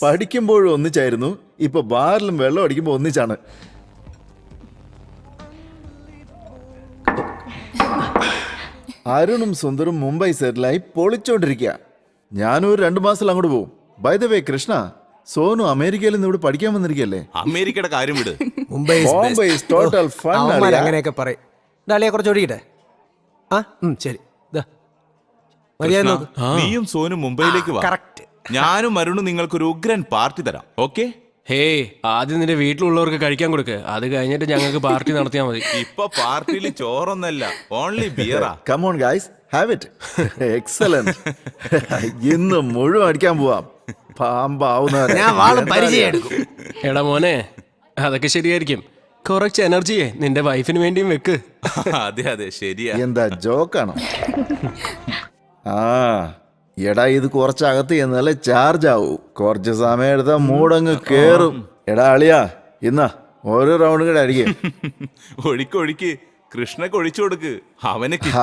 പഠിക്കുമ്പോഴും ഒന്നിച്ചായിരുന്നു, ഇപ്പൊ ബാറിലും വെള്ളം അടിക്കുമ്പോ ഒന്നിച്ചാണ്. അരുണും സുന്ദറും മുംബൈ സെറ്റിലായി പൊളിച്ചോണ്ടിരിക്കുക. ഞാനും ഒരു 2 മാസത്തിൽ അങ്ങോട്ട് പോകും. By the way Krishna, Sonu അമേരിക്കയിൽ നിന്ന് ഇവിടെ പഠിക്കാൻ വന്നിരിക്കല്ലേ? അമേരിക്കയുടെ കാര്യം വിട്. Mumbai total fun. അങ്ങനെയൊക്കെ പറയും. ഡാലിയെ കുറച്ച് ഒഴിക്കട്ടെ. ശരി, നീയും സോനും മുംബൈയിലേക്ക് വാ. കറക്റ്റ്. ഞാനും അരുണും നിങ്ങൾക്കൊരു ഉഗ്രൻ പാർട്ടി തരാം. ഓക്കെ? ഹേയ്, ആദ്യം നിന്റെ വീട്ടിലുള്ളവർക്ക് കഴിക്കാൻ കൊടുക്ക്. അത് കഴിഞ്ഞിട്ട് ഞങ്ങൾക്ക് പാർട്ടി നടത്തിയാൽ മതി. ഇപ്പൊ പാർട്ടിയിൽ ചോറൊന്നല്ല, ഓൺലി ബിയറാ. Come on guys, have it. Excellent. ഇന്ന് മുഴുവൻ അടിക്കാൻ പോവാം. എടാ മോനെ, അതൊക്കെ ശരിയായിരിക്കും. കുറച്ച് എനർജിയെ നിന്റെ വൈഫിന് വേണ്ടിയും വെക്ക്. അതെ അതെ, ശരിയാ. എന്താ ജോക്കാണോ? എടാ, ഇത് കുറച്ചകത്ത് ചെന്നാലേ ചാർജ് ആവൂ. കുറച്ച് സമയം എടുത്താ മൂടങ്ങ് കേറും. എടാ അളിയാ, ഇന്നാ ഓരോ റൗണ്ട് കൂടെ അടിക്കും. ഒഴിക്ക് കൃഷ്ണക്ക് ഒഴിച്ചു കൊടുക്ക്.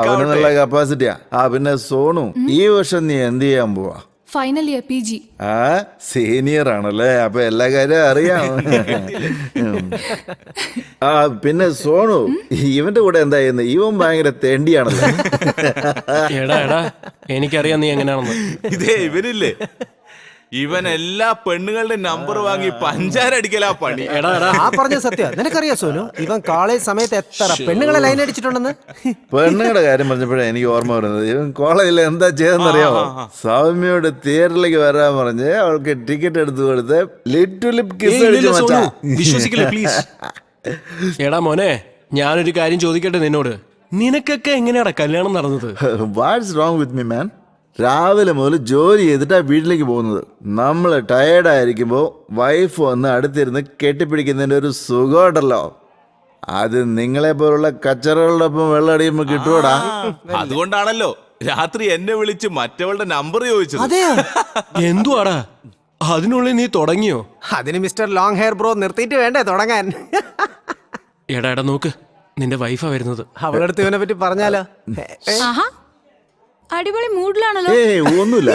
അവനുള്ള കപ്പാസിറ്റിയാ. പിന്നെ സോണു, ഈ വർഷം നീ എന്ത് ചെയ്യാൻ പോവാ? Final year PG. സീനിയർ ആണല്ലേ, അപ്പൊ എല്ലാ കാര്യം അറിയാം. പിന്നെ സോണു, ഇവന്റെ കൂടെ എന്തായിരുന്നു? ഇവൻ ഭയങ്കര തെണ്ടിയാണല്ലോ. എടാ എനിക്കറിയാം നീ എങ്ങനെയാണെന്ന്. ഇതേ ഇവനില്ലേ, ഇവൻ എല്ലാ പെണ്ണുങ്ങളുടെ നമ്പർ വാങ്ങി പഞ്ചാരടിക്കലാ പണി. ആ പറഞ്ഞ സത്യം. നിനക്കറിയാ സോനു, ഇവൻ കോളേജ് സമയത്ത് എത്ര പെണ്ണുങ്ങളെ ലൈൻ അടിച്ചിട്ടുണ്ടെന്ന്? പെണ്ണുങ്ങളുടെ കാര്യം പറഞ്ഞപ്പോഴേ എനിക്ക് ഓർമ്മ വരുന്നത്, ഇവൻ കോളേജിൽ എന്താ ചെയ്തെന്നറിയാമോ? സൗമ്യയോട് തിയേറ്ററിലേക്ക് വരാൻ പറഞ്ഞ് അവൾക്ക് ടിക്കറ്റ് എടുത്തു കൊടുത്ത് ലിപ് ടു ലിപ് കിസ് അടിച്ചു. വിശ്വസിക്കില്ല പ്ലീസ്. എടാ മോനെ, ഞാനൊരു കാര്യം ചോദിക്കട്ടെ നിന്നോട്. നിനക്കൊക്കെ എങ്ങനെയാടാ കല്യാണം നടന്നത്? What's wrong with me man? രാവിലെ മുതൽ ജോലി ചെയ്തിട്ടാണ് വീട്ടിലേക്ക് പോകുന്നത്. നമ്മൾ ടയേർഡായിരിക്കുമ്പോൾ വൈഫ് വന്ന് അടുത്തിരുന്ന് കെട്ടിപ്പിടിക്കുന്നതിൻ്റെ ഒരു സുഖമുണ്ടല്ലോ, അത് നിങ്ങളെ പോലുള്ള കച്ചറകളുടെ ഒപ്പം വെള്ളം അടിയുമ്പോൾ കിട്ടുവോടാ. അതുകൊണ്ടാണല്ലോ രാത്രി എന്നെ വിളിച്ച് മറ്റവളുടെ നമ്പർ ചോദിച്ചത്. എന്തുവാടാ അതിനുള്ളിൽ നീ തുടങ്ങിയോ? അതിന് മിസ്റ്റർ ലോങ് ഹെയർ ബ്രോ നിർത്തിയിട്ട് വേണ്ടേ തുടങ്ങാൻ? എടാ നോക്ക്, നിന്റെ വൈഫാ വരുന്നത്. അവളടുത്ത് ഇവനെ പറ്റി പറഞ്ഞാലോ? അടിപൊളി മൂഡിലാണല്ലോ. ഒന്നുമില്ല,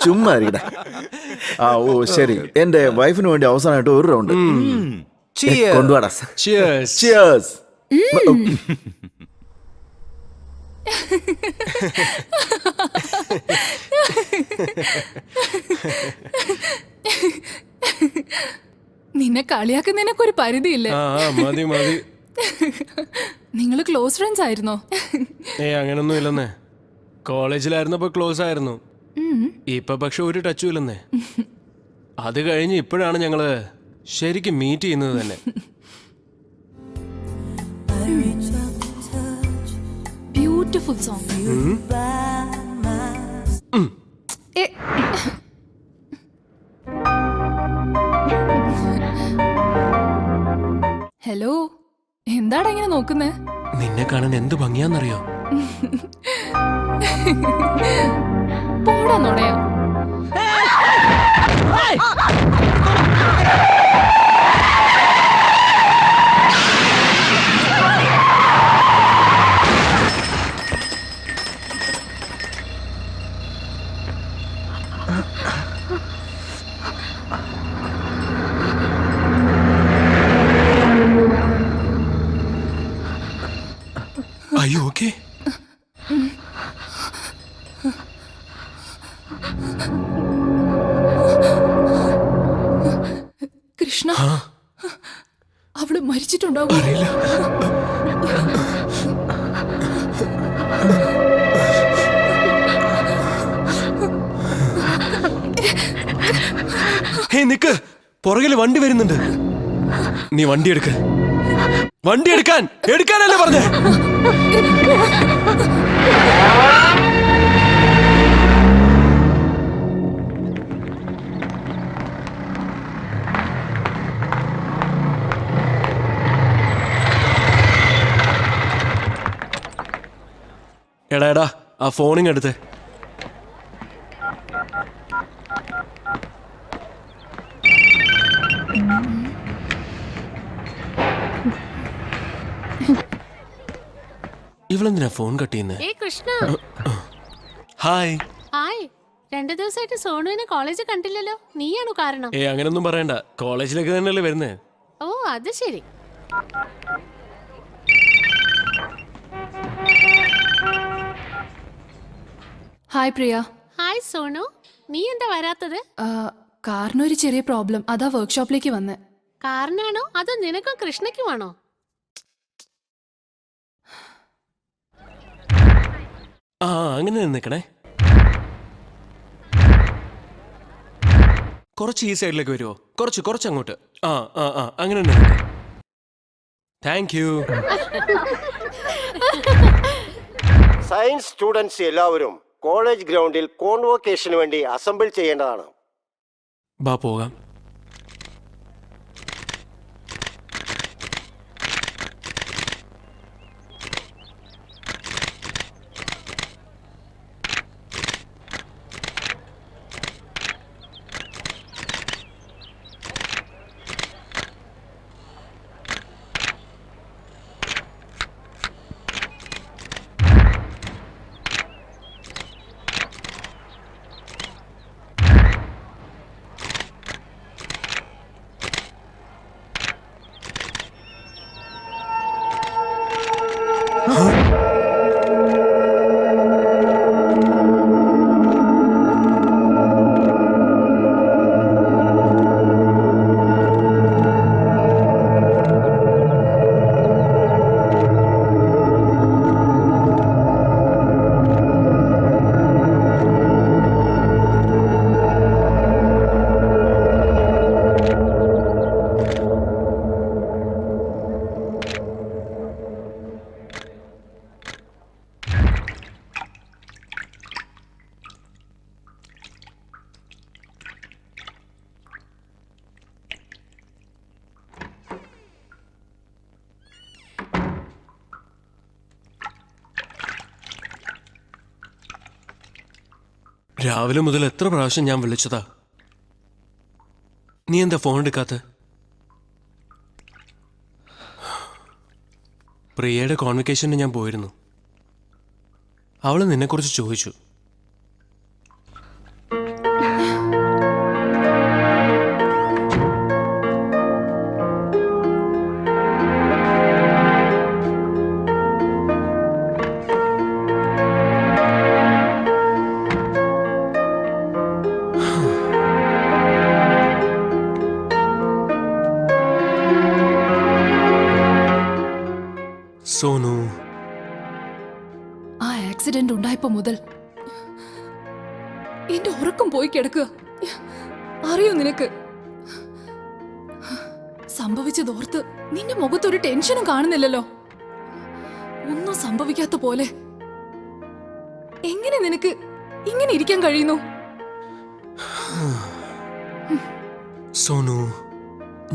ചുമ്മാ ഇരിക്കട്ടെ. ശരി, എന്റെ വൈഫിന് വേണ്ടി അവസാനമായിട്ട് ഒരു റൗണ്ട് കൊണ്ടുപോടാ. ചിയേഴ്സ്. നിന്നെ കളിയാക്കുന്നതിനൊക്കെ ഒരു പരിധിയില്ലേ? മതി മതി. നിങ്ങൾ ക്ലോസ് ഫ്രണ്ട്സ് ആയിരുന്നോ? അങ്ങനൊന്നും ഇല്ലെന്നേ. കോളേജിലായിരുന്നപ്പോ ക്ലോസ് ആയിരുന്നു. ഇപ്പൊ പക്ഷെ ഒരു ടച്ചും ഇല്ലെന്നേ. അത് കഴിഞ്ഞ് ഇപ്പോഴാണ് ഞങ്ങള് ശരിക്കും മീറ്റ് ചെയ്യുന്നത് തന്നെ. Beautiful song. ഹലോ, എന്താടാ ഇങ്ങനെ നോക്കുന്നേ? നിന്നെ കാണാൻ എന്ത് ഭംഗിയാന്നറിയോ? പോടാ നോടയാ. Are you okay? കൃഷ്ണ, അവള് മരിച്ചിട്ടുണ്ടാവും. ഹേ നിക്ക്, പുറകില് വണ്ടി വരുന്നുണ്ട്. നീ വണ്ടി എടുക്ക. വണ്ടി എടുക്കാനല്ലേ പറഞ്ഞേ? എടാ ആ ഫോണിങ് എടുത്ത്. ഇവളെന്തിനാ ഫോൺ കട്ട് ചെയ്യുന്നേ? കൃഷ്ണ, ഹായ്. ഹായ്. 2 ദിവസമായിട്ട് സോണുവിനെ കോളേജിൽ കണ്ടില്ലല്ലോ, നീയാണോ കാരണം? അങ്ങനൊന്നും പറയണ്ട, കോളേജിലേക്ക് തന്നെയല്ലേ വരുന്നേ. ഓ അത് ശരി. ഹായ് പ്രിയ. ഹായ് സോണു, നീ എന്താ വരാത്തത്? കാറിനൊരു ചെറിയ പ്രോബ്ലം, അതാ വർക്ക്ഷോപ്പിലേക്ക് വന്നേ. കാറിനാണോ അതോ നിനക്കും കൃഷ്ണയ്ക്കുമാണോ? അങ്ങനെ നിൽക്കണേ. കുറച്ച് ഈ സൈഡിലേക്ക് വരുമോ? കുറച്ച് അങ്ങോട്ട്. അങ്ങനെ നിൽക്കേ. Thank you. സയൻസ് സ്റ്റുഡൻസ് എല്ലാവരും കോളേജ് ഗ്രൗണ്ടിൽ കോൺവോക്കേഷന് വേണ്ടി അസംബിൾ ചെയ്യേണ്ടതാണ്. ബാ പോകാം. രാവിലെ മുതൽ എത്ര പ്രാവശ്യം ഞാൻ വിളിച്ചതാ, നീ എന്താ ഫോൺ എടുക്കാത്ത? പ്രിയയുടെ കോൺവെക്കേഷന് ഞാൻ പോയിരുന്നു. അവള് നിന്നെക്കുറിച്ച് ചോദിച്ചു. സോനു, ആ ആക്സിഡന്റ് ഉണ്ടായപ്പോ മുതൽ എന്റെ ഉറക്കം പോയി കിടക്കുക. അറിയോ നിനക്ക് സംഭവിച്ചതോർത്ത് നിന്റെ മുഖത്തൊരു ടെൻഷനും കാണുന്നില്ലല്ലോ. ഒന്നും സംഭവിക്കാത്ത പോലെ എങ്ങനെ നിനക്ക് ഇങ്ങനെ ഇരിക്കാൻ കഴിയുന്നു? സോനു,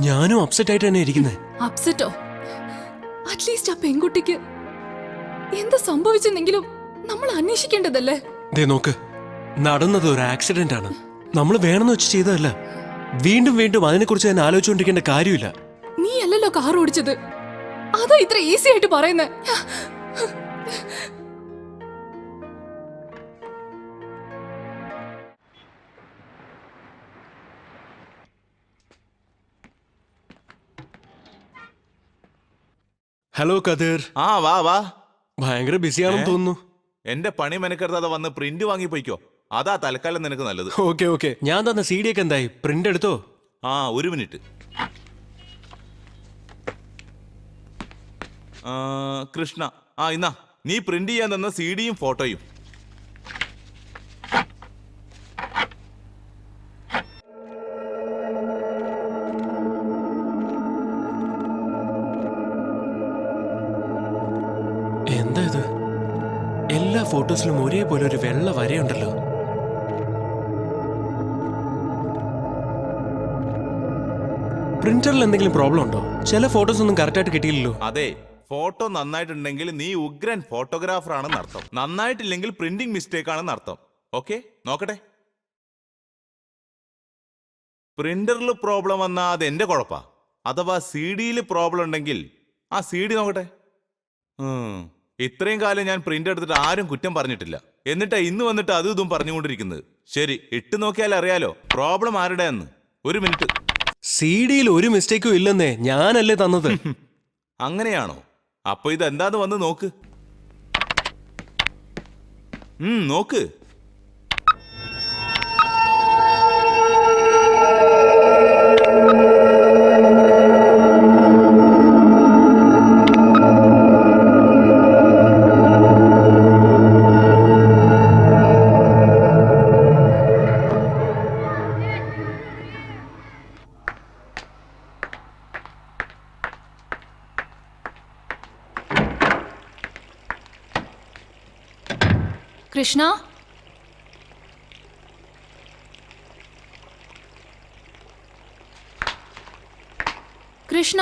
ഞാനും അപ്സെറ്റ് ആയിട്ട് തന്നെ ഇരിക്കുന്നേ. അപ്സെറ്റോ? അറ്റ്ലീസ്റ്റ് ആ പെൺകുട്ടിക്ക് എന്താ സംഭവിച്ചെന്നെങ്കിലും നമ്മൾ അന്വേഷിക്കേണ്ടതല്ലേ? ദേ നോക്ക്, നടന്നത് ഒരു ആക്സിഡന്റ് ആണ്. നമ്മൾ വേണമെന്ന് വെച്ച് ചെയ്തതല്ല. വീണ്ടും വീണ്ടും അതിനെക്കുറിച്ച് തന്നെ ആലോചിച്ചുകൊണ്ടിരിക്കേണ്ട കാര്യമില്ല. നീ അല്ലല്ലോ കാർ ഓടിച്ചത്, അതാ ഇത്ര ഈസി ആയിട്ട് പറയുന്നേ. ഹലോ കതിർ. വാ വാ. ഭയങ്കര ബിസിയാണെന്ന് തോന്നുന്നു. എന്റെ പണി മെനക്കെടുത്താതെ വന്ന് പ്രിന്റ് വാങ്ങി പോയിക്കോ, അതാ തൽക്കാലം നിനക്ക് നല്ലത്. ഓക്കെ. ഞാൻ തന്ന CD ഒക്കെ എന്തായി? പ്രിന്റ് എടുത്തോ? ഒരു മിനിറ്റ്. കൃഷ്ണ, ഇന്നാ നീ പ്രിന്റ് ചെയ്യാൻ തന്ന CD-യും ഫോട്ടോയും. എന്താ ഇത്? എല്ലാ ഫോട്ടോസിലും ഒരേപോലെ ഒരു വെള്ള വരയുണ്ടല്ലോ. പ്രിന്ററിൽ എന്തെങ്കിലും പ്രോബ്ലം ഉണ്ടോ? ചില ഫോട്ടോസ് ഒന്നും കറക്റ്റ് ആയിട്ട് കിട്ടിയില്ലല്ലോ. അതെ, ഫോട്ടോ നന്നായിട്ടുണ്ടെങ്കിൽ നീ ഉഗ്രൻ ഫോട്ടോഗ്രാഫർ ആണെന്ന് അർത്ഥം. നന്നായിട്ടില്ലെങ്കിൽ പ്രിന്റിംഗ് മിസ്റ്റേക്ക് ആണെന്ന് അർത്ഥം. ഓക്കെ, നോക്കട്ടെ. പ്രിന്ററിൽ പ്രോബ്ലം വന്നാൽ അത് എന്റെ കുഴപ്പാ. അഥവാ CD-യിൽ പ്രോബ്ലം ഉണ്ടെങ്കിൽ ആ CD നോക്കട്ടെ. ഇത്രയും കാലം ഞാൻ പ്രിന്റ് എടുത്തിട്ട് ആരും കുറ്റം പറഞ്ഞിട്ടില്ല. എന്നിട്ടാ ഇന്ന് വന്നിട്ട് അതും ഇതും പറഞ്ഞുകൊണ്ടിരിക്കുന്നത്. ശരി, ഇട്ട് നോക്കിയാൽ അറിയാലോ പ്രോബ്ലം ആരുടെയെന്ന്. ഒരു മിനിറ്റ്. CD-യിൽ ഒരു മിസ്റ്റേക്കും ഇല്ലെന്നേ, ഞാനല്ലേ തന്നത്. അങ്ങനെയാണോ? അപ്പൊ ഇതെന്താന്ന് വന്ന് നോക്ക്. നോക്ക്. കൃഷ്ണ, കൃഷ്ണ,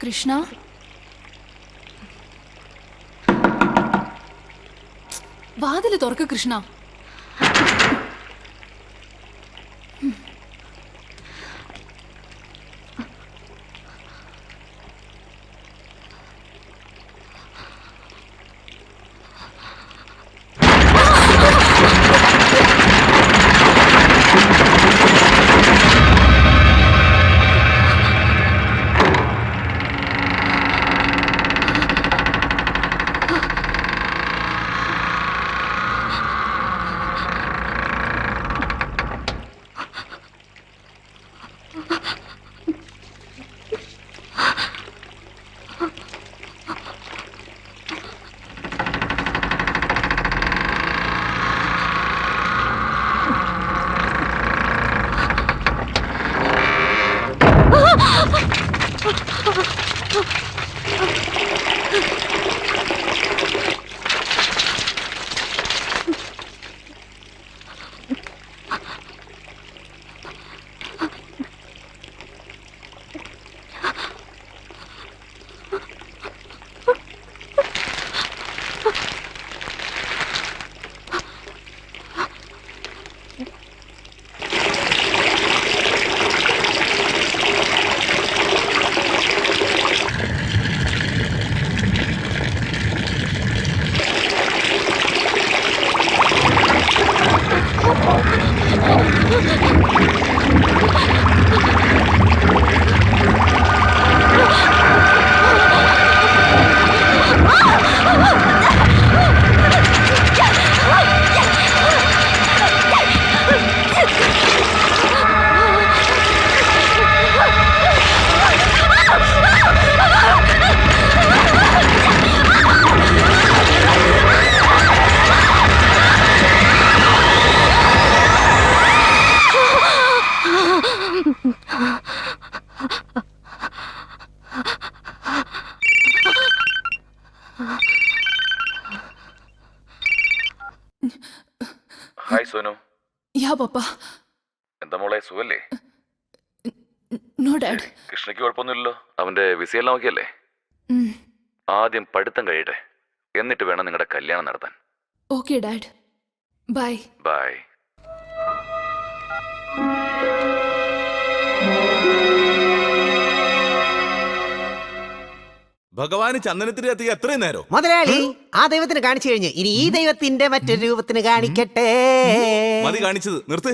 കൃഷ്ണ, വാതില് തുറക്ക് കൃഷ്ണ. ഹായ് സോനു. യാ പപ്പ. എന്താ മോളെ, സുഖല്ലേ? No dad. കൃഷ്ണയ്ക്ക് കുഴപ്പമൊന്നുമില്ലല്ലോ? അവന്റെ വിസയെല്ലാം നോക്കിയല്ലേ? ആദ്യം പഠിത്തം കഴിയട്ടെ, എന്നിട്ട് വേണം നിങ്ങളുടെ കല്യാണം നടത്താൻ. Okay dad. ബൈ. ബൈ. ഭഗവാന് ചന്ദനത്തിരി കത്തിക്ക് എത്രയും നേരം? മുതലാളി, ആ ദൈവത്തിന് കാണിച്ചു കഴിഞ്ഞ് ഇനി ഈ ദൈവത്തിന്റെ മറ്റൊരു രൂപത്തിന് കാണിക്കട്ടെ. മതി കാണിച്ചത്, നിർത്ത്.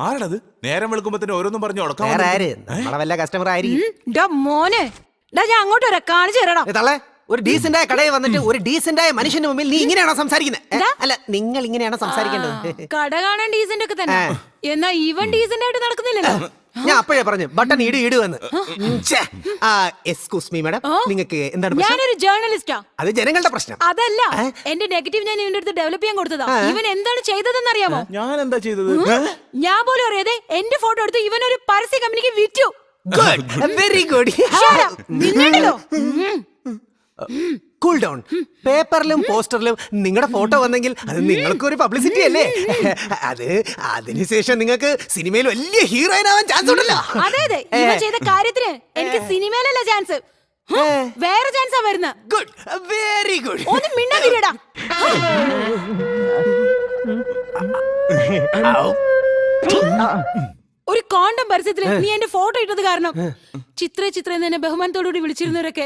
ആരാണത്? നേരം വെളുക്കുമ്പത്തിന് ഓരോന്നും പറഞ്ഞു ഉടക്കാം. വേറെ ആര്? നമ്മളെ വല്ല കസ്റ്റമർ ആയിരിക്കും. മോനെ, ഞാൻ അങ്ങോട്ട് വരാം, കാണിച്ചു തരണം. തള്ളേ, ഒരു ഡീസന്റായ കടയിൽ വന്നിട്ട് ഒരു ഡീസന്റായ മനുഷ്യന്റെ മുമ്പിൽ നീ ഇങ്ങനെയാണോ സംസാരിക്കുന്നത്? അല്ല, നിങ്ങൾ ഇങ്ങനെയാണോ സംസാരിക്കേണ്ടത്? കട കാണാൻ ഡീസന്റ് ഒക്കെ തന്നെ, എന്നാ ഇവൻ ഡീസന്റ് ആയിട്ട് നടക്കുന്നില്ലല്ലോ. ഞാൻ അപ്പോഴേ പറഞ്ഞു ബട്ടൺ ഇടുവെന്ന്. എക്സ്ക്യൂസ് മീ മാഡം, നിങ്ങൾക്ക് എന്താണ് പ്രശ്നം? ഞാനൊരു ജേർണലിസ്റ്റാ. അത് ജനങ്ങളുടെ പ്രശ്നം. അതല്ല, എന്റെ നെഗറ്റീവ് ഞാൻ ഇവന്റെ അടുത്ത് ഡെവലപ്പ് ചെയ്യാൻ കൊടുത്തതാ. ഇവൻ എന്താണ് ചെയ്തതെന്ന് അറിയാമോ? ഞാൻ എന്താ ചെയ്തത്? ഞാൻ പോലും അറിയാതെ എന്റെ ഫോട്ടോ എടുത്ത് ഇവനൊരു പരസ്യ കമ്പനിക്ക് വിറ്റു. Very good. Cool down. പേപ്പറിലും പോസ്റ്ററിലും നിങ്ങളുടെ ഫോട്ടോ വന്നെങ്കിൽ അത് നിങ്ങൾക്കൊരു പബ്ലിസിറ്റി അല്ലേ? അതിനുശേഷം നിങ്ങൾക്ക് സിനിമയിൽ വലിയ ഹീറോയിൻ ആവാൻ ചാൻസ് ഉണ്ടല്ലോ. അതെ അതെ, ഇവൻ ചെയ്ത കാര്യത്തിന് എനിക്ക് സിനിമയിലല്ല ചാൻസ്, വേറെ ചാൻസാ വരുന്ന. Good, very good. ഒന്ന് മിണ്ടാതിരിടാ. ഒരു കോണ്ടം പരസ്യത്തിൽ നീ എന്റെ ഫോട്ടോ ഇട്ടത് കാരണം ചിത്ര ചിത്ര എന്ന് എന്നെ ബഹുമാനത്തോടുകൂടി വിളിച്ചിരുന്നവരൊക്കെ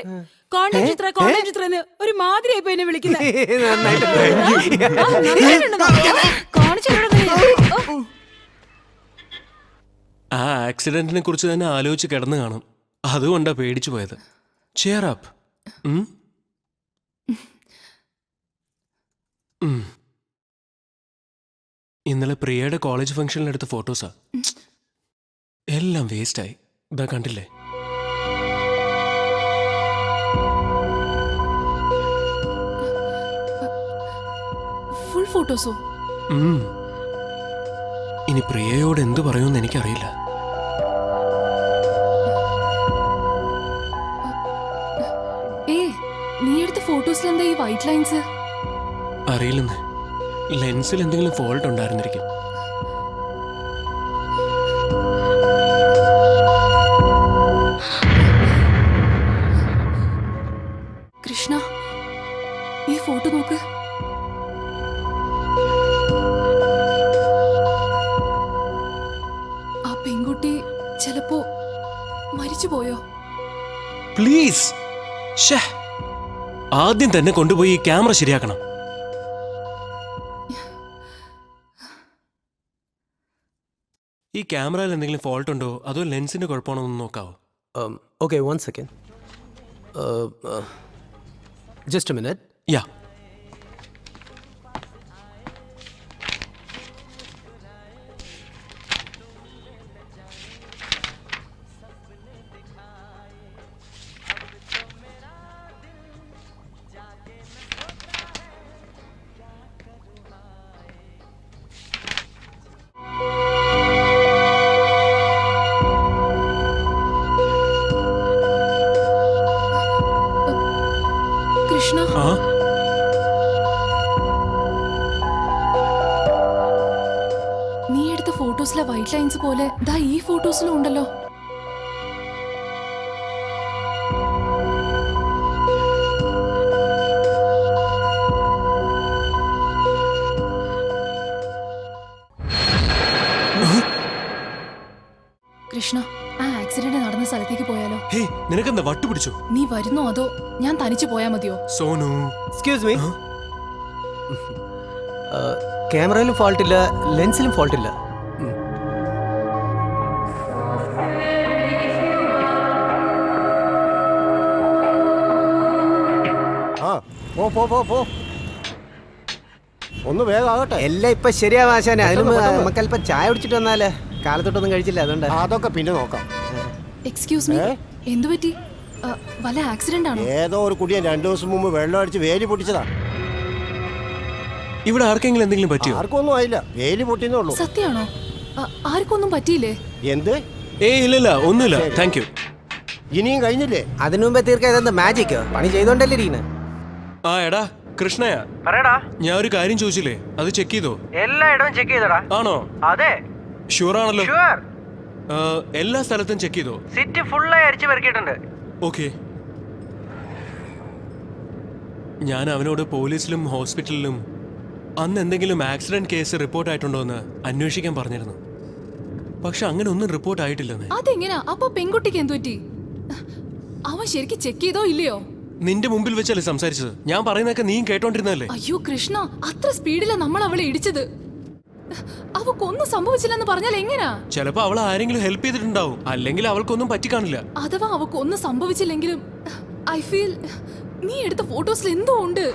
കോണ്ടം ചിത്ര എന്ന് ഒരു മാതിരിയായിപ്പോ എന്നെ വിളിക്കുന്നത്. ആ ആക്സിഡന്റിനെ കുറിച്ച് തന്നെ ആലോചിച്ച് കിടന്നു കാണും. അതുകൊണ്ടാ പേടിച്ചു പോയത്. Chair up. ഇന്നലെ പ്രിയയുടെ കോളേജ് ഫംഗ്ഷനിലെടുത്ത ഫോട്ടോസാ. എല്ലാം വേസ്റ്റായി. ഇതാ കണ്ടില്ലേ? ഫുൾ ഫോട്ടോസോ? ഇനി പ്രിയയോട് എന്തു പറയുമെന്ന് എനിക്കറിയില്ല. നീ എടുത്ത ഫോട്ടോസിൽ എന്താ ഈ വൈറ്റ് ലൈൻസ്? അറിയില്ലെന്ന്. ലെൻസിൽ എന്തെങ്കിലും ഫോൾട്ട് ഉണ്ടായിരുന്നിരിക്കും. കൃഷ്ണ, ഈ ഫോട്ടോ നോക്ക്. ആ പെൺകുട്ടി ചിലപ്പോ മരിച്ചുപോയോ? പ്ലീസ്, ആദ്യം തന്നെ കൊണ്ടുപോയി ഈ ക്യാമറ ശരിയാക്കണം. ഈ ക്യാമറയിൽ എന്തെങ്കിലും ഫോൾട്ട് ഉണ്ടോ അതോ ലെൻസിന്റെ കുഴപ്പമാണോ എന്ന് നോക്കാവോ? Okay, 1 second. Just a minute. യാ. കൃഷ്ണ, ആ നീ എടുത്ത ഫോട്ടോസിലെ വൈറ്റ് ലൈൻസ് പോലെ ദാ ഈ ഫോട്ടോസിലും ഉണ്ടല്ലോ. കൃഷ്ണ, ആ ആക്സിഡന്റ് നടന്ന സ്ഥലത്തേക്ക് പോയാലോ? ഹേ, നിനക്കെന്താ വട്ടു പിടിച്ചോ? നീ വരുന്നോ അതോ ഞാൻ തനിച്ചു പോയാ മതിയോ? Sonu, excuse me. ക്യാമറയിലും ഫോൾട്ട് ഇല്ല, ലെൻസിലും ഫോൾട്ട് ഇല്ല. ആ പോ ഒന്ന് വേഗം ആകട്ടെ. എല്ലാം ഇപ്പൊ ശരിയാവാ ആശാനെ. അതിനും നമുക്കല്പം ചായ കുടിച്ചിട്ട് വന്നാലേ. കാലത്തൊട്ടൊന്നും കഴിച്ചില്ല, അതുകൊണ്ട്. അതൊക്കെ പിന്നെ നോക്കാം. എക്സ്ക്യൂസ് മീ, എന്തു പറ്റി? വല്ല ആക്സിഡന്റ് ആണോ? ഏതോ ഒരു കുടിയൻ 2 ദിവസം മുമ്പ് വെള്ളം അടിച്ച് വേലി പൊട്ടിച്ചതാ. ഇവിടെ ആർക്കെങ്കിലും എന്തെങ്കിലും പറ്റിയോ? ആർക്കൊന്നും ആയില്ല, വേലി പൊട്ടിയെന്നേ ഉള്ളൂ. സത്യാണോ? ആർക്കൊന്നും പറ്റിയില്ലേ? എന്ത്? ഇല്ല ഒന്നുമില്ല, താങ്ക് യു. ഇനിയും കഴിഞ്ഞില്ലേ? അതിനു മുമ്പേ തീർക്കാൻ ഇതെന്താ മാജിക്കോ? പണി ചെയ്തോണ്ടല്ലേ ഇരിക്കണേ. ആ എടാ കൃഷ്ണയാ, ഞാൻ ഒരു കാര്യം ചോദിച്ചില്ലേ, അത് ചെക്ക് ചെയ്തോ? എല്ലായിടവും ചെക്ക് ചെയ്തടാ. ആണോ? അതെ, ഷുവർ ആണല്ലോ? എല്ലാ സ്ഥലത്തും ചെക്ക് ചെയ്തോ? സിറ്റി ഫുള്ളായി അരിച്ചു പെറുക്കിയിട്ടുണ്ട്. ഓക്കെ. ഞാൻ അവനോട് പോലീസിലും ഹോസ്പിറ്റലിലും അന്ന് എന്തെങ്കിലും ആക്സിഡന്റ് കേസ് റിപ്പോർട്ട് ആയിട്ടുണ്ടോ എന്ന് അന്വേഷിക്കാൻ പറഞ്ഞിരുന്നു. പക്ഷെ അങ്ങനെ ഒന്നും റിപ്പോർട്ട് ആയിട്ടില്ലെന്ന്. അതെങ്ങനാ? അപ്പൊ പെൺകുട്ടിക്ക് എന്തു പറ്റി? അവൻ ശരിക്കും ചെക്ക് ചെയ്തോ ഇല്ലയോ? നിന്റെ മുമ്പിൽ വെച്ചല്ലേ സംസാരിച്ചത്. ഞാൻ പറയുന്നതൊക്കെ നീ കേട്ടോണ്ടിരുന്നല്ലേ? അയ്യോ കൃഷ്ണ, അത്ര സ്പീഡിലാ നമ്മൾ അവളെ ഇടിച്ചത്. അവക്കൊന്നും സംഭവിച്ചില്ലെന്ന് പറഞ്ഞാൽ എങ്ങനാ? ചിലപ്പോ അവൾ ആരെങ്കിലും ഹെൽപ്പ് ചെയ്തിട്ടുണ്ടാവും, അല്ലെങ്കിൽ അവൾക്കൊന്നും പറ്റിക്കാണില്ല. അഥവാ അവക്കൊന്നും സംഭവിച്ചില്ലെങ്കിലും ഐ ഫീൽ നീ എടുത്ത ഫോട്ടോസിൽ എന്തോ ഉണ്ട്.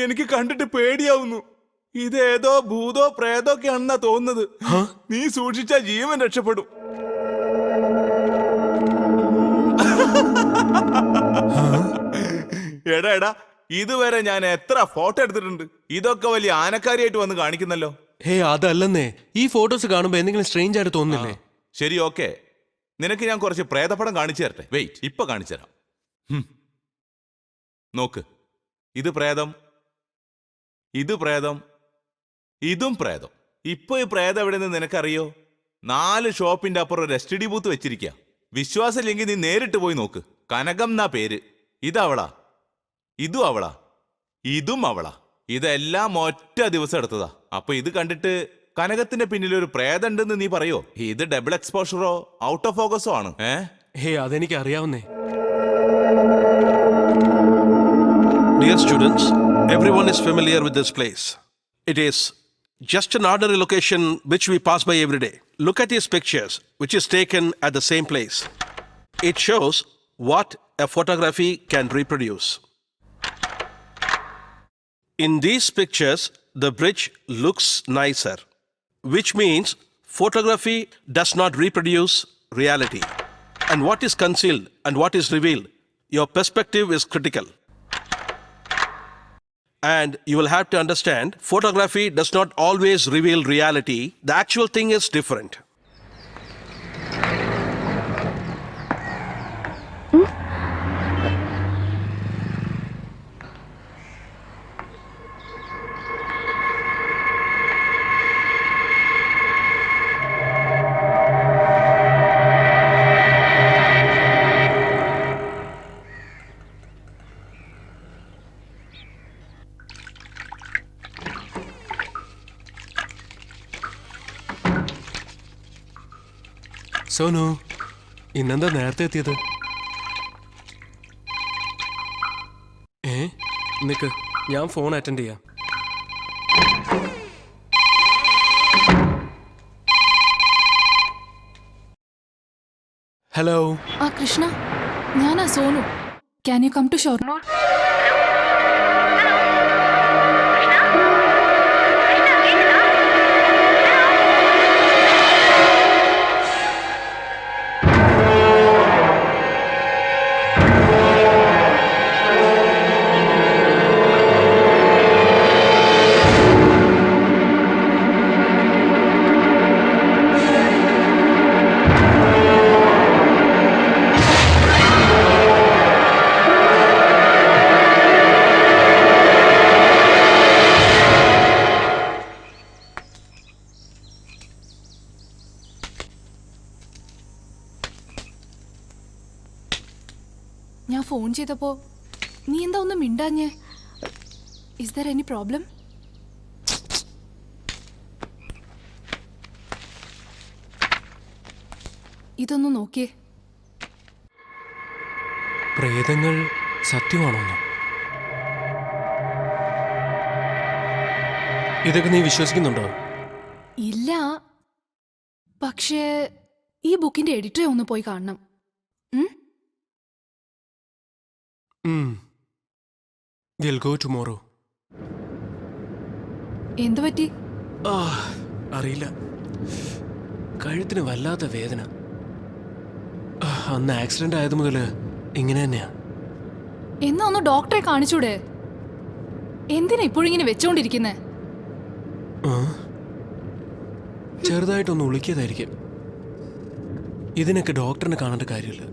എനിക്ക് കണ്ടിട്ട് പേടിയാവുന്നു. ഇതേതോ ഭൂതോ പ്രേതോ ഒക്കെ ആണെന്നാ തോന്നുന്നത്. നീ സൂക്ഷിച്ചാ ജീവൻ രക്ഷപ്പെടും. എടാ ഇതുവരെ ഞാൻ എത്ര ഫോട്ടോ എടുത്തിട്ടുണ്ട്. ഇതൊക്കെ വലിയ ആനക്കാരിയായിട്ട് വന്ന് കാണിക്കുന്നല്ലോ. ഹേ അതല്ലെന്നേ, ഈ ഫോട്ടോസ് കാണുമ്പോ എന്തെങ്കിലും സ്ട്രേഞ്ച് ആയിട്ട് തോന്നുന്നില്ലേ? ശരി, ഓക്കെ. നിനക്ക് ഞാൻ കുറച്ച് പ്രേതപടം കാണിച്ചു തരട്ടെ. വെയിറ്റ്, ഇപ്പൊ കാണിച്ചു തരാം. നോക്ക്, ഇത് പ്രേതം, ഇത് പ്രേതം, ഇതും പ്രേതം. ഇപ്പൊ ഈ പ്രേതം എവിടെ നിന്ന് നിനക്കറിയോ? 4 ഷോപ്പിന്റെ അപ്പുറം ഒരു STD ബൂത്ത് വെച്ചിരിക്കുക. വിശ്വാസമില്ലെങ്കിൽ നീ നേരിട്ട് പോയി നോക്ക്. കനകം എന്നാ പേര്. ഇതവളാ, ഇതും അവളാ, ഇതും അവളാ. ഇതെല്ലാം ഒറ്റ ദിവസം എടുത്തതാ. അപ്പൊ ഇത് കണ്ടിട്ട് കനകത്തിന്റെ പിന്നിൽ ഒരു പ്രേതം ഉണ്ടെന്ന് നീ പറയോ? ഇത് ഡബിൾ എക്സ്പോഷറോ ഔട്ട് ഓഫ് ഫോക്കസോ ആണ്? ഹേ അതെനിക്ക് അറിയാവുന്നേ. Dear students, everyone is familiar with this place. It is just an ordinary location which we pass by every day. Look at these pictures, which is taken at the same place. It shows what a photography can reproduce. In these pictures, the bridge looks nicer, which means photography does not reproduce reality. And what is concealed and what is revealed, your perspective is critical. And you will have to understand, photography does not always reveal reality. The actual thing is different. Sonu, ഇന്നെന്താ നേരത്തെ എത്തിയത്? നിക്ക്, ഞാൻ phone attend ചെയ്യാം. Hello. ആ കൃഷ്ണ, ഞാനാ Sonu. Can you come to Shoranur? ഞാൻ phone ചെയ്തപ്പോ നീ എന്താ ഒന്നും മിണ്ടാഞ്ഞേ? Is there any problem? ഇതൊന്ന് നോക്കിയേ. പ്രേതങ്ങൾ സത്യമാണോന്നോ? ഇതൊക്കെ നീ വിശ്വസിക്കുന്നുണ്ടോ? ഇല്ല, പക്ഷേ ഈ ബുക്കിന്റെ എഡിറ്ററെ ഒന്ന് പോയി കാണണം. We'll go tomorrow. എന്തു പറ്റി? അറിയില്ല, കഴുത്തിന് വല്ലാത്ത വേദന. അന്ന് ആക്സിഡന്റ് ആയത് മുതൽ ഇങ്ങനെ തന്നെയാ. എന്നാ ഒന്ന് ഡോക്ടറെ കാണിച്ചൂടെ? എന്തിനാ ഇപ്പോഴിങ്ങനെ വെച്ചോണ്ടിരിക്കുന്നേ? ചെറുതായിട്ടൊന്ന് ഉളിക്കിയതായിരിക്കും. ഇതിനൊക്കെ ഡോക്ടറിനെ കാണേണ്ട കാര്യമില്ല.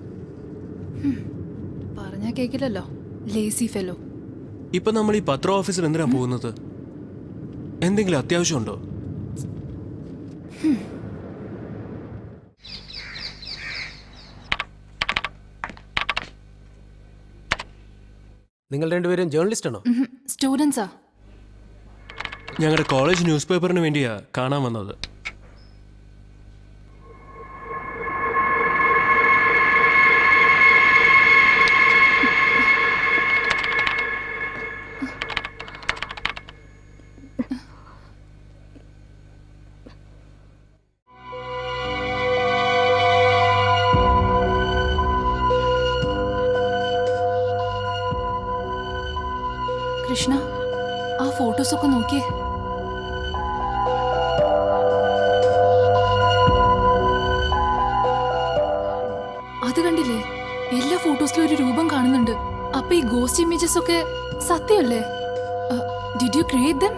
പറഞ്ഞാ കേക്കില്ലല്ലോ, ലേസി ഫെലോ. ഇപ്പൊ നമ്മൾ ഈ പത്ര ഓഫീസിൽ എന്തിനാ പോകുന്നത്? എന്തെങ്കിലും അത്യാവശ്യമുണ്ടോ? നിങ്ങൾ രണ്ടുപേരും ജേർണലിസ്റ്റ് ആണോ? സ്റ്റുഡൻസാ. ഞങ്ങളുടെ കോളേജ് ന്യൂസ് പേപ്പറിന് വേണ്ടിയാ കാണാൻ വന്നത്. കൃഷ്ണ, ആ ഫോട്ടോസ് ഒക്കെ നോക്കിയേ. അത് കണ്ടില്ലേ, എല്ലാ ഫോട്ടോസിലും ഒരു രൂപം കാണുന്നുണ്ട്. അപ്പൊ ഈ ഗോസ്റ്റ് ഇമേജസ് ഒക്കെ സത്യമല്ലേ? Did you create them?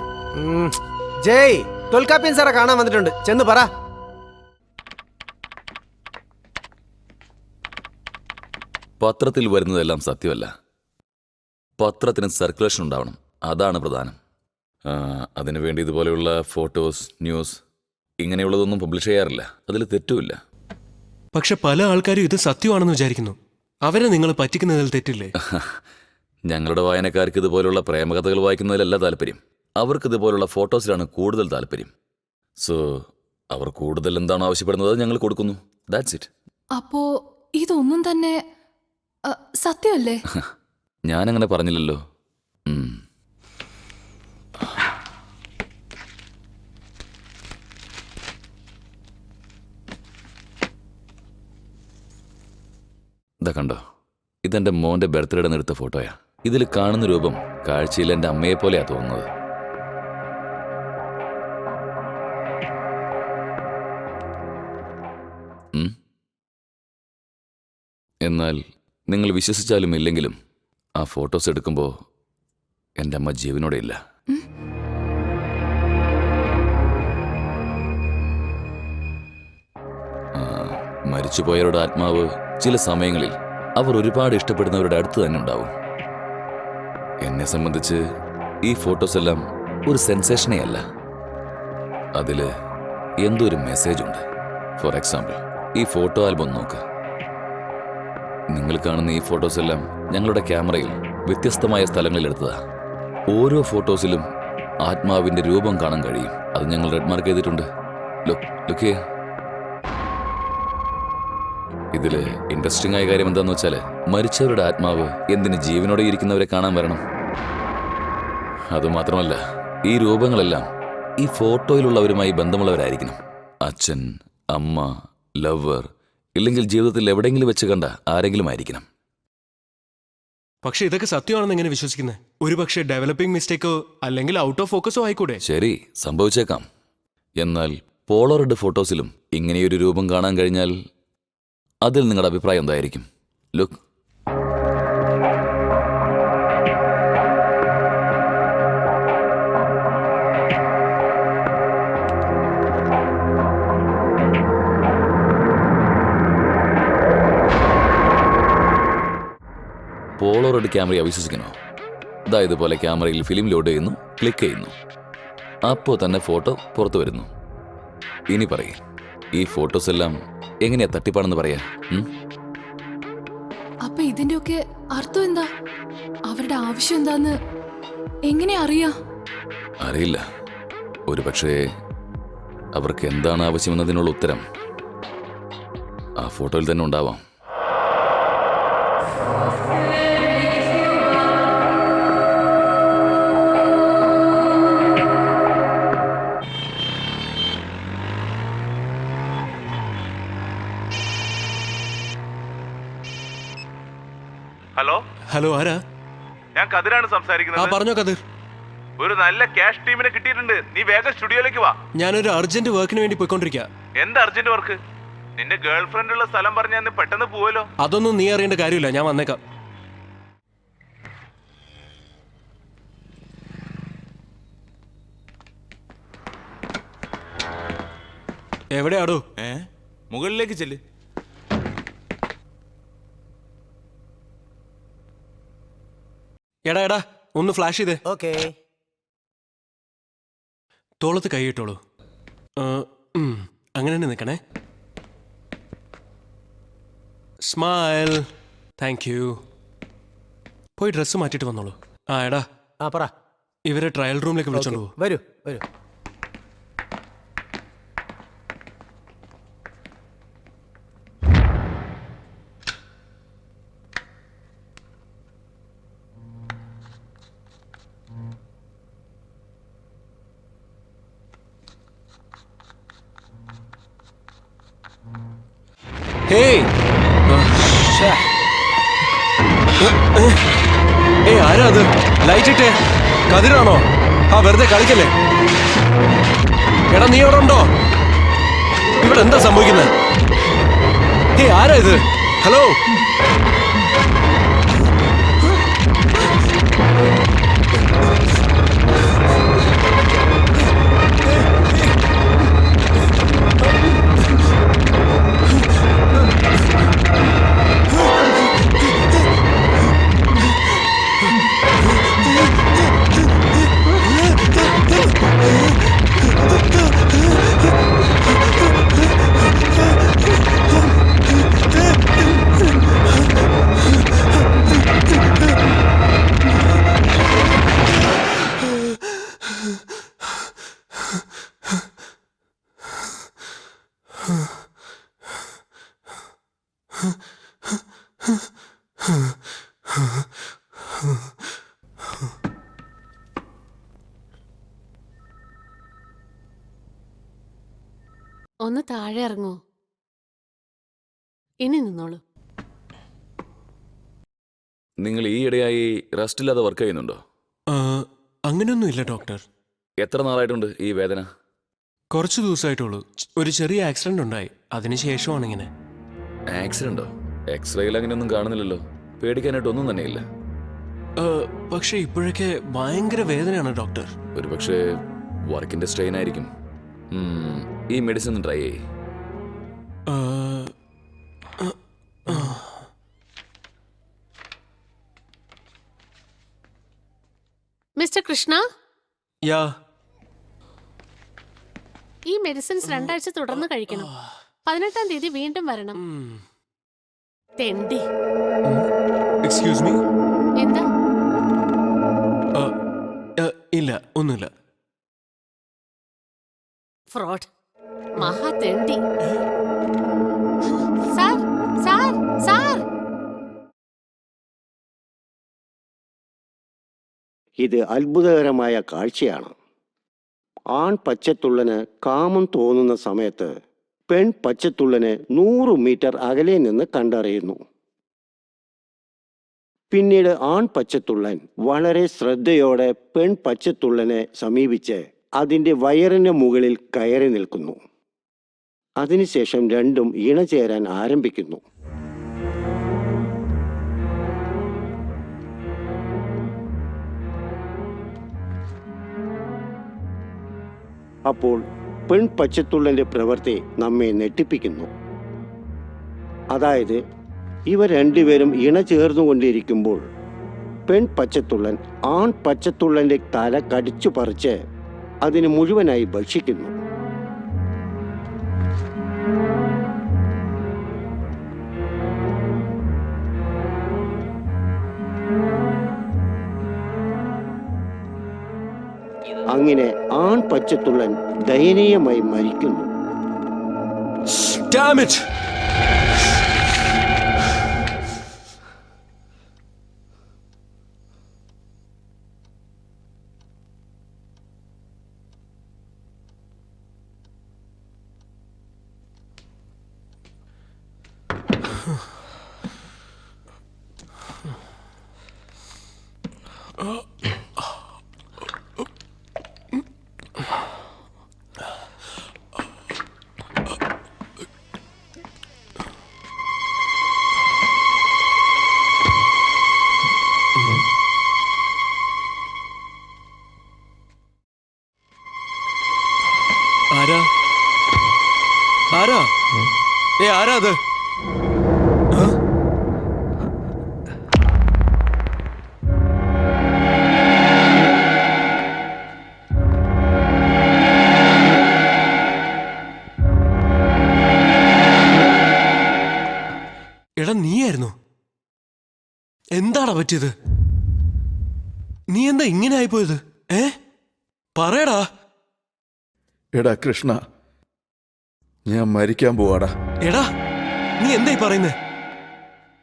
Jay, Tholkappiyan സാറെ കാണാൻ വന്നിട്ടുണ്ട്, ചെന്ന് പറ. പത്രത്തിൽ വരുന്നതെല്ലാം സത്യമല്ല. പത്രത്തിന് സർക്കുലേഷൻ ഉണ്ടാവണം, അതാണ് പ്രധാനം. അതിനുവേണ്ടി ഇതുപോലെയുള്ള ഫോട്ടോസ്, ന്യൂസ് ഇങ്ങനെയുള്ളതൊന്നും പബ്ലിഷ് ചെയ്യാറില്ല. അതിൽ തെറ്റുമില്ല. പക്ഷെ പല ആൾക്കാരും ഇത് സത്യമാണെന്ന് വിചാരിക്കുന്നു. അവരെ നിങ്ങൾ പറ്റിക്കുന്നതിൽ തെറ്റില്ലേ? ഞങ്ങളുടെ വായനക്കാർക്ക് ഇതുപോലുള്ള പ്രേമകഥകൾ വായിക്കുന്നതിലല്ല താല്പര്യം. അവർക്ക് ഇതുപോലുള്ള ഫോട്ടോസിലാണ് കൂടുതൽ താല്പര്യം. സോ അവർ കൂടുതൽ എന്താണോ ആവശ്യപ്പെടുന്നത് ഞങ്ങൾ കൊടുക്കുന്നു. That's it. അപ്പോ ഇതൊന്നും തന്നെ സത്യമല്ലേ? ഞാനങ്ങനെ പറഞ്ഞില്ലല്ലോ. ഇതാ കണ്ടോ, ഇതെന്റെ മോന്റെ ബർത്ത്ഡേയുടെ എടുത്ത ഫോട്ടോയാ. ഇതിൽ കാണുന്ന രൂപം കാഴ്ചയിൽ എൻ്റെ അമ്മയെ പോലെയാ തോന്നുന്നത്. എന്നാൽ നിങ്ങൾ വിശ്വസിച്ചാലും ഇല്ലെങ്കിലും ആ ഫോട്ടോസ് എടുക്കുമ്പോൾ എൻ്റെ അമ്മ ജീവനോടെ ഇല്ല. മരിച്ചുപോയവരുടെ ആത്മാവ് ചില സമയങ്ങളിൽ അവർ ഒരുപാട് ഇഷ്ടപ്പെടുന്നവരുടെ അടുത്ത് തന്നെ ഉണ്ടാവും. എന്നെ സംബന്ധിച്ച് ഈ ഫോട്ടോസ് എല്ലാം ഒരു സെൻസേഷനേ അല്ല. അതിൽ എന്തോ ഒരു മെസ്സേജ് ഉണ്ട്. ഫോർ എക്സാമ്പിൾ, ഈ ഫോട്ടോ ആൽബം നോക്ക്. നിങ്ങൾ കാണുന്ന ഈ ഫോട്ടോസ് എല്ലാം ഞങ്ങളുടെ ക്യാമറയിൽ വ്യത്യസ്തമായ സ്ഥലങ്ങളിൽ എടുത്തതാ. ഓരോ ഫോട്ടോസിലും ആത്മാവിന്റെ രൂപം കാണാൻ കഴിയും. അത് ഞങ്ങൾ റെഡ് മാർക്ക് ചെയ്തിട്ടുണ്ട്. ലുക്ക്. ഇതില് ഇൻട്രസ്റ്റിംഗ് ആയ കാര്യം എന്താന്ന് വെച്ചാല്, മരിച്ചവരുടെ ആത്മാവ് എന്തിന് ജീവനോടെ ഇരിക്കുന്നവരെ കാണാൻ വരണം? അതുമാത്രമല്ല, ഈ രൂപങ്ങളെല്ലാം ഈ ഫോട്ടോയിലുള്ളവരുമായി ബന്ധമുള്ളവരായിരിക്കണം. അച്ഛൻ, അമ്മ, ലവർ, ഇല്ലെങ്കിൽ ജീവിതത്തിൽ എവിടെയെങ്കിലും വെച്ച് കണ്ട ആരെങ്കിലും ആയിരിക്കണം. പക്ഷെ ഇതൊക്കെ സത്യമാണെന്ന് എങ്ങനെ വിശ്വസിക്കുന്നത്? ഒരുപക്ഷെ ഡെവലപ്പിംഗ് മിസ്റ്റേക്കോ അല്ലെങ്കിൽ ഔട്ട് ഓഫ് ഫോക്കസോ ആയിക്കൂടെ? ശരി, സംഭവിച്ചേക്കാം. എന്നാൽ പോളോറൈഡ് ഫോട്ടോസിലും ഇങ്ങനെയൊരു രൂപം കാണാൻ കഴിഞ്ഞാൽ അതിൽ നിങ്ങളുടെ അഭിപ്രായം എന്തായിരിക്കും? ലുക്ക്. പോളോറൈഡ് ക്യാമറയെ വിശ്വസിക്കണോ? ഇതാ ഇതുപോലെ ക്യാമറയിൽ ഫിലിം ലോഡ് ചെയ്യുന്നു, ക്ലിക്ക് ചെയ്യുന്നു, അപ്പോൾ തന്നെ ഫോട്ടോ പുറത്തു വരുന്നു. ഇനി പറയേ, ഈ ഫോട്ടോസ് എല്ലാം എങ്ങനെയാ തട്ടിപ്പാണെന്ന് പറയാ? അപ്പൊ ഇതിന്റെയൊക്കെ അർത്ഥം എന്താ? അവരുടെ ആവശ്യം എന്താന്ന് എങ്ങനെ അറിയാ? അറിയില്ല. ഒരു പക്ഷേ അവർക്ക് എന്താണ് ആവശ്യമെന്നതിനുള്ള ഉത്തരം ആ ഫോട്ടോയിൽ തന്നെ ഉണ്ടാവാം. ഹലോ, ആരാ? ഞാൻ കതിരാണ് ആ, സംസാരിക്കുന്നത്. പറഞ്ഞോ കതിർ. ഒരു നല്ല ക്യാഷ് ടീമിനെ കിട്ടിയിട്ടുണ്ട്. നീ വേഗം സ്റ്റുഡിയോയിലേക്ക് വാ. ഞാനൊരു അർജന്റ് വർക്കിന് വേണ്ടി പോയിക്കൊണ്ടിരിക്കുക. എന്ത് അർജന്റ് വർക്ക്? നിന്റെ ഗേൾ ഫ്രണ്ട് ഉള്ള സ്ഥലം പറഞ്ഞാൽ നീ പെട്ടെന്ന് പോവല്ലോ. അതൊന്നും നീ അറിയേണ്ട കാര്യമില്ല, ഞാൻ വന്നേക്കാം. എവിടെയാടോ? മുകളിലേക്ക് ചെല്ല്. എടാ ഒന്ന് ഫ്ലാഷ് ചെയ്തേ. ഓക്കേ. തോളത്ത് കൈയിട്ടോളൂ. അങ്ങനെ തന്നെ നിൽക്കണേ. സ്മൈൽ. Thank you. പോയി ഡ്രസ്സ് മാറ്റിയിട്ട് വന്നോളൂ. എടാ, പറ. ഇവരെ ട്രയൽ റൂമിലേക്ക് വിളിച്ചോണ്ട് പോകും. വരൂ. ആരാ അത്? ലൈറ്റ് ഇട്ടേ. കതിരാണോ? ആ വെറുതെ കളിക്കല്ലേ. എടാ നീ അവിടെ ഉണ്ടോ? ഇവിടെ എന്താ സംഭവിക്കുന്നത്? ആരാ ഇത്? ഹലോ. ഒന്ന് താഴെ ഇറങ്ങോ. ഇനി നിന്നോളൂ. നിങ്ങൾ ഈ ഇടയായി റെസ്റ്റ് ഇല്ലാതെ വർക്ക് ചെയ്യുന്നുണ്ടോ? അങ്ങനെയൊന്നും ഇല്ല ഡോക്ടർ. എത്ര നാളായിട്ടുണ്ട് ഈ വേദന? കുറച്ച് ദിവസമായിട്ടുള്ളൂ. ഒരു ചെറിയ ആക്സിഡന്റ് ഉണ്ടായി, അതിനുശേഷമാണ് ഇങ്ങനെ. ആക്സിഡന്റോ? എക്സ്റേയിൽ അങ്ങനെയൊന്നും കാണുന്നില്ലല്ലോ. പേടിക്കാനായിട്ടൊന്നും തന്നെയില്ല. പക്ഷെ ഇപ്പോഴൊക്കെ ഭയങ്കര വേദനയാണ് ഡോക്ടർ. ഒരുപക്ഷെ വർക്കിന്റെ സ്ട്രെയിൻ ആയിരിക്കും. ഈ മെഡിസിൻ ട്രൈ ചെയ്യ്. മിസ്റ്റർ കൃഷ്ണ, യാ. ഈ മെഡിസിൻസ് 2 ആഴ്ച തുടർന്ന് കഴിക്കണം. 18-ാം തീയതി വീണ്ടും വരണം. തെണ്ടി. Excuse me. എന്താ? ഇല്ല, ഒന്നുമില്ല. ഫ്രോഡ്. മഹാ തെണ്ടി. Sir, sir, sir. ഇത് അത്ഭുതകരമായ കാഴ്ചയാണ്. ആൺ പച്ചത്തുള്ളന് കാമം തോന്നുന്ന സമയത്ത് പെൺ പച്ചത്തുള്ളനെ 100 മീറ്റർ അകലെ നിന്ന് കണ്ടറിയുന്നു. പിന്നീട് ആൺ പച്ചത്തുള്ളൻ വളരെ ശ്രദ്ധയോടെ പെൺ പച്ചത്തുള്ളനെ സമീപിച്ച് അതിൻ്റെ വയറിന് മുകളിൽ കയറി നിൽക്കുന്നു. അതിനുശേഷം രണ്ടും ഇണചേരാൻ ആരംഭിക്കുന്നു. അപ്പോൾ പെൺ പച്ചത്തുള്ളന്റെ പ്രവൃത്തി നമ്മെ ഞെട്ടിപ്പിക്കുന്നു. അതായത് ഇവ രണ്ടുപേരും ഇണ ചേർന്നുകൊണ്ടിരിക്കുമ്പോൾ പെൺ പച്ചത്തുള്ളൻ ആൺ പച്ചത്തുള്ളന്റെ തല കടിച്ചു പറിച്ച് അതിന് മുഴുവനായി ഭക്ഷിക്കുന്നു. അങ്ങനെ ആൺ പച്ചത്തുള്ളൻ ദയനീയമായി മരിക്കുന്നു. Damn it! ആരാ? ആരാ? ആരാ അത്? എടാ നീയായിരുന്നു? എന്താടാ പറ്റിയത്? നീ എന്താ ഇങ്ങനെ ആയിപ്പോയത്? പറയടാ. എടാ കൃഷ്ണ, ഞാൻ മരിക്കാൻ പോവാടാ. എടാ നീ എന്തായി പറയുന്നേ?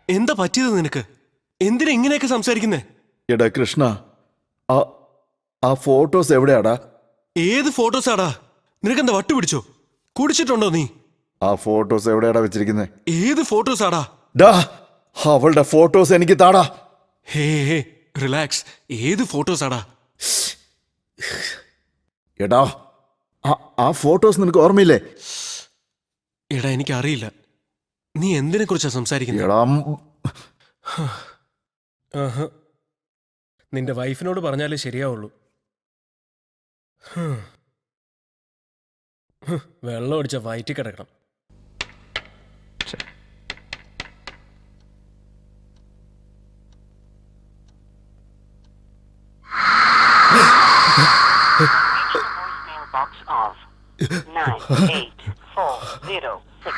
എന്താ പറ്റിയത് നിനക്ക്? എന്തിനാ ഇങ്ങനെയൊക്കെ സംസാരിക്കുന്നേ? എടാ കൃഷ്ണ, ആ ഫോട്ടോസ് എവിടെയാടാ? ഏത് ഫോട്ടോസാടാ? നിനക്കെന്താ വട്ടു പിടിച്ചോ? കുടിച്ചിട്ടുണ്ടോ നീ? ആ ഫോട്ടോസ് എവിടെയാടാ വെച്ചിരിക്കുന്നേ? ഏത് ഫോട്ടോസാടാ? ഡാ, അവളുടെ ഫോട്ടോസ് എനിക്ക് താടാ. ഹേ റിലാക്സ്. ഏത് ഫോട്ടോസാടാ? എടാ ആ ഫോട്ടോസ് നിനക്ക് ഓർമ്മയില്ലേ? എടാ എനിക്കറിയില്ല, നീ എന്തിനെ കുറിച്ചാ സംസാരിക്കുന്നത്? എടാ ആഹാ. നിന്റെ വൈഫിനോട് പറഞ്ഞാലേ ശരിയാവുള്ളൂ. വെള്ളം ഒടിച്ച വയറ്റി കിടക്കണം. Box of 98406.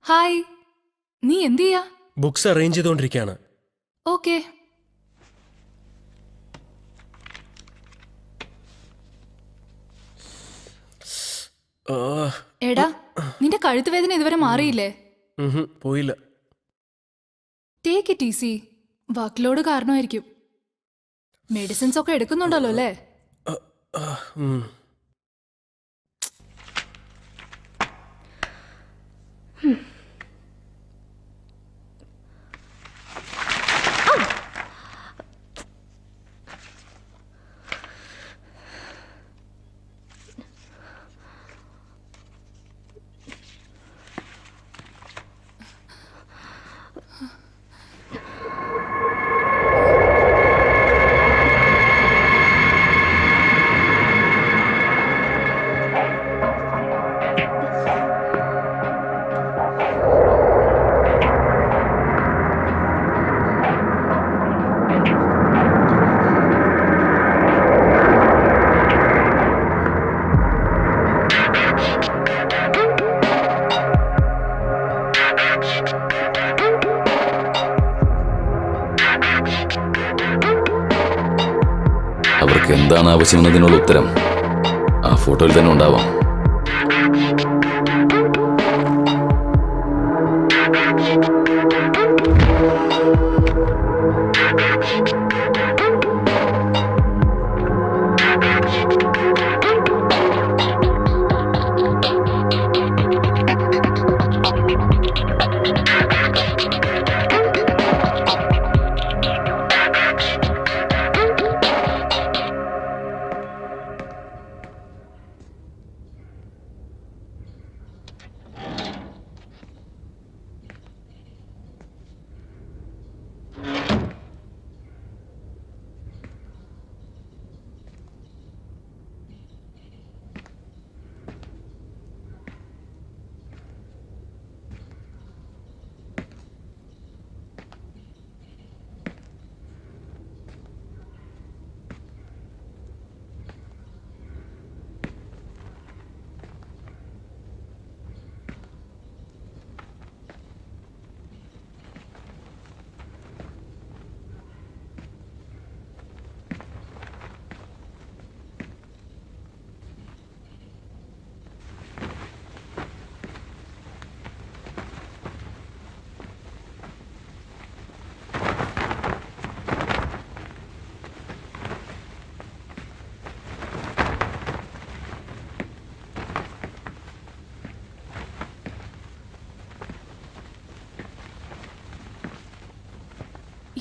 ഹായ്, നീ എന്ത് ചെയ്യാ? ബുക്സ് അറേഞ്ച് ചെയ്തുകൊണ്ടിരിക്കുകയാണ്. ഓക്കെ. എടാ, നിന്റെ കഴുത്ത് വേദന ഇതുവരെ മാറിയില്ലേ? പോയില്ല. Take it easy. Work load കാരണമായിരിക്കും. മെഡിസിൻസ് ഒക്കെ എടുക്കുന്നുണ്ടല്ലോ അല്ലേ? അവർക്ക് എന്താണ് ആവശ്യമെന്നതിനുള്ള ഉത്തരം ആ ഫോട്ടോയിൽ തന്നെ ഉണ്ടാവാം.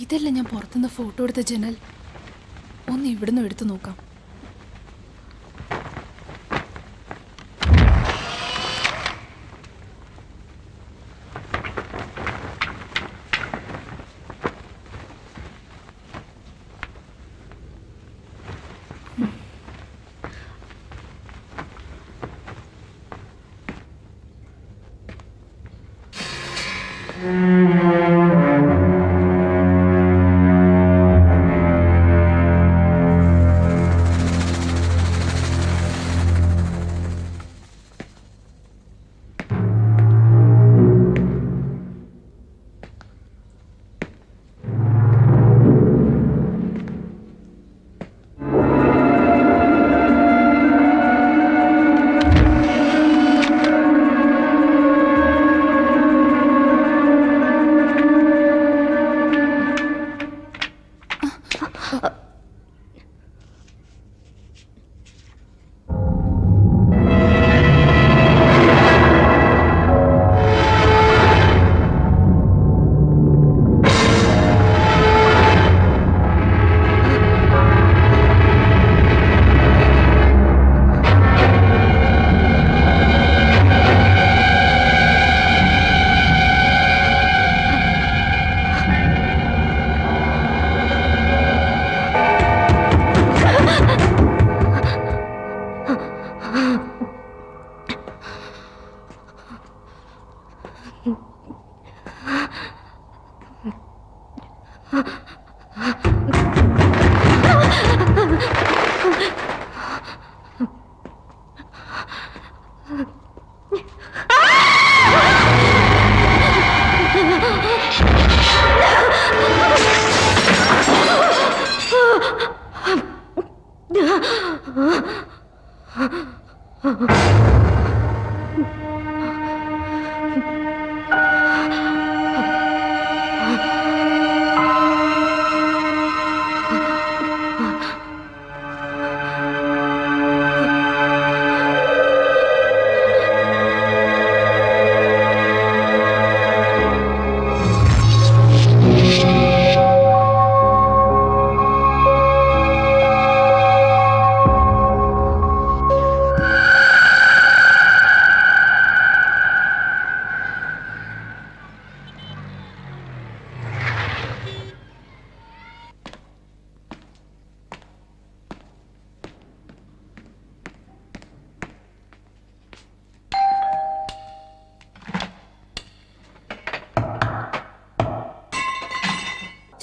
ഇതല്ല ഞാൻ പുറത്തുനിന്ന് ഫോട്ടോ എടുത്ത ജനൽ. ഒന്ന് ഇവിടുന്ന് എടുത്തു നോക്കാം.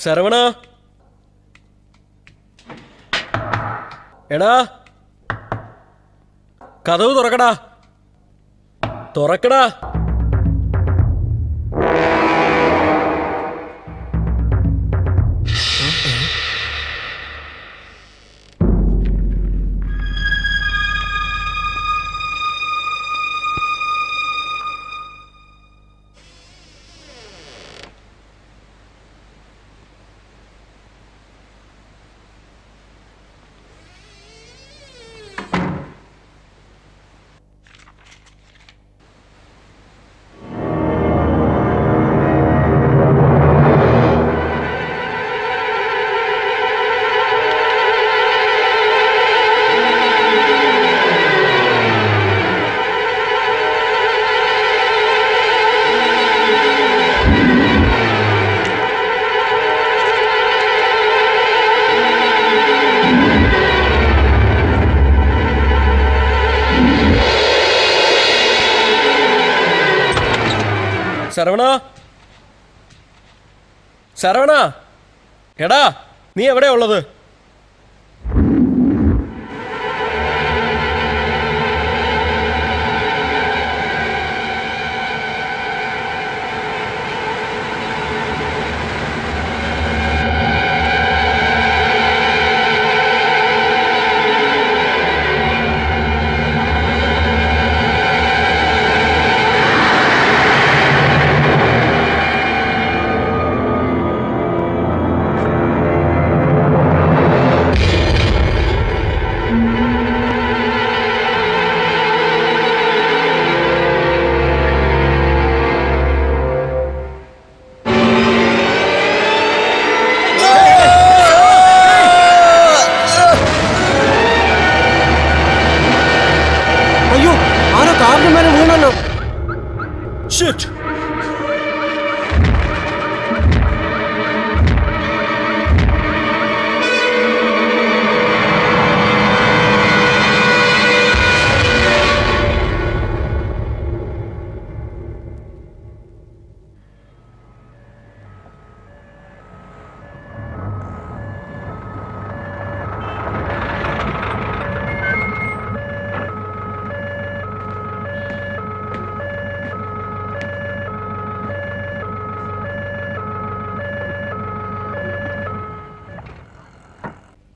ശരവണ, എടാ കതവ് തുറക്കടാ, തുറക്കടാ. ശരവണ, ശരവണ, എടാ നീ എവിടെയാ ഉള്ളത്? അയ്യോ, ആരോ കാറിന് മേലെ വീണല്ലോ. Shit!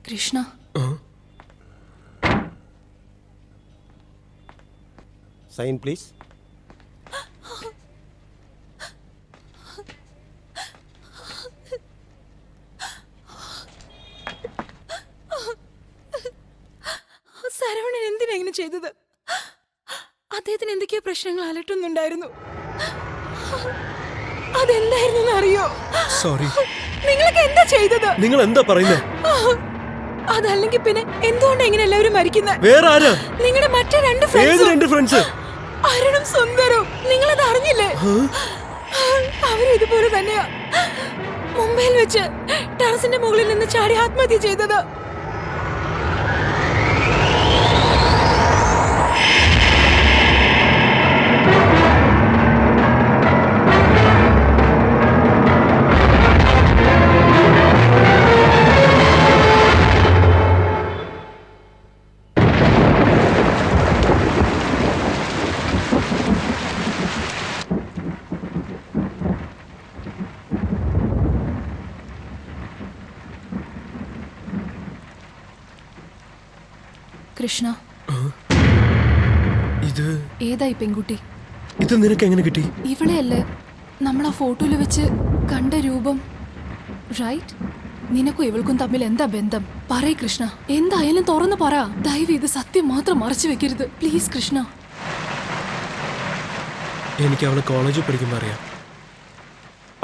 Krishna, sign please. Saravanan എന്തിനാ ഇങ്ങനെ ചെയ്തത്? അദ്ദേഹത്തിന് എന്തൊക്കെയോ പ്രശ്നങ്ങൾ അലട്ടുന്നുണ്ടായിരുന്നു. അതെന്തായിരുന്നു അറിയോ? സോറി. നിങ്ങളൊക്കെ എന്താ ചെയ്തത്? നിങ്ങൾ എന്താ പറയുന്നത്? അതല്ലെങ്കിൽ പിന്നെ എന്തുകൊണ്ടാ ഇങ്ങനെ എല്ലാവരും മരിക്കുന്നത്? വേറെ ആരാ? നിങ്ങളുടെ മറ്റേ രണ്ട് ഫ്രണ്ട്സ്? അരുണും സുന്ദരും. നിങ്ങളത് അറിഞ്ഞില്ലേ? അവരും ഇതുപോലെ തന്നെയാ മുംബൈയിൽ വെച്ച് ടെറസിന്റെ മുകളിൽ നിന്ന് ചാടി ആത്മഹത്യ ചെയ്തത്. കൃഷ്ണ, ഇത് ഏതായി പെൺകുട്ടി? ഇത് നിനക്ക് എങ്ങനെ കിട്ടി? ഇവളെയല്ലേ നമ്മൾ ആ ഫോട്ടോയിൽ വെച്ച് കണ്ട രൂപം? റൈറ്റ്? നിനക്കും ഇവൾക്കും തമ്മിൽ എന്താ ബന്ധം? പറയ് കൃഷ്ണ, എന്തായാലും തുറന്നു പറ. ദയവ് ഇത് സത്യം മാത്രം മറച്ചു വെക്കരുത് പ്ലീസ് കൃഷ്ണ. എനിക്ക് അവളെ കോളേജിൽ പഠിക്കുമ്പോൾ അറിയാം.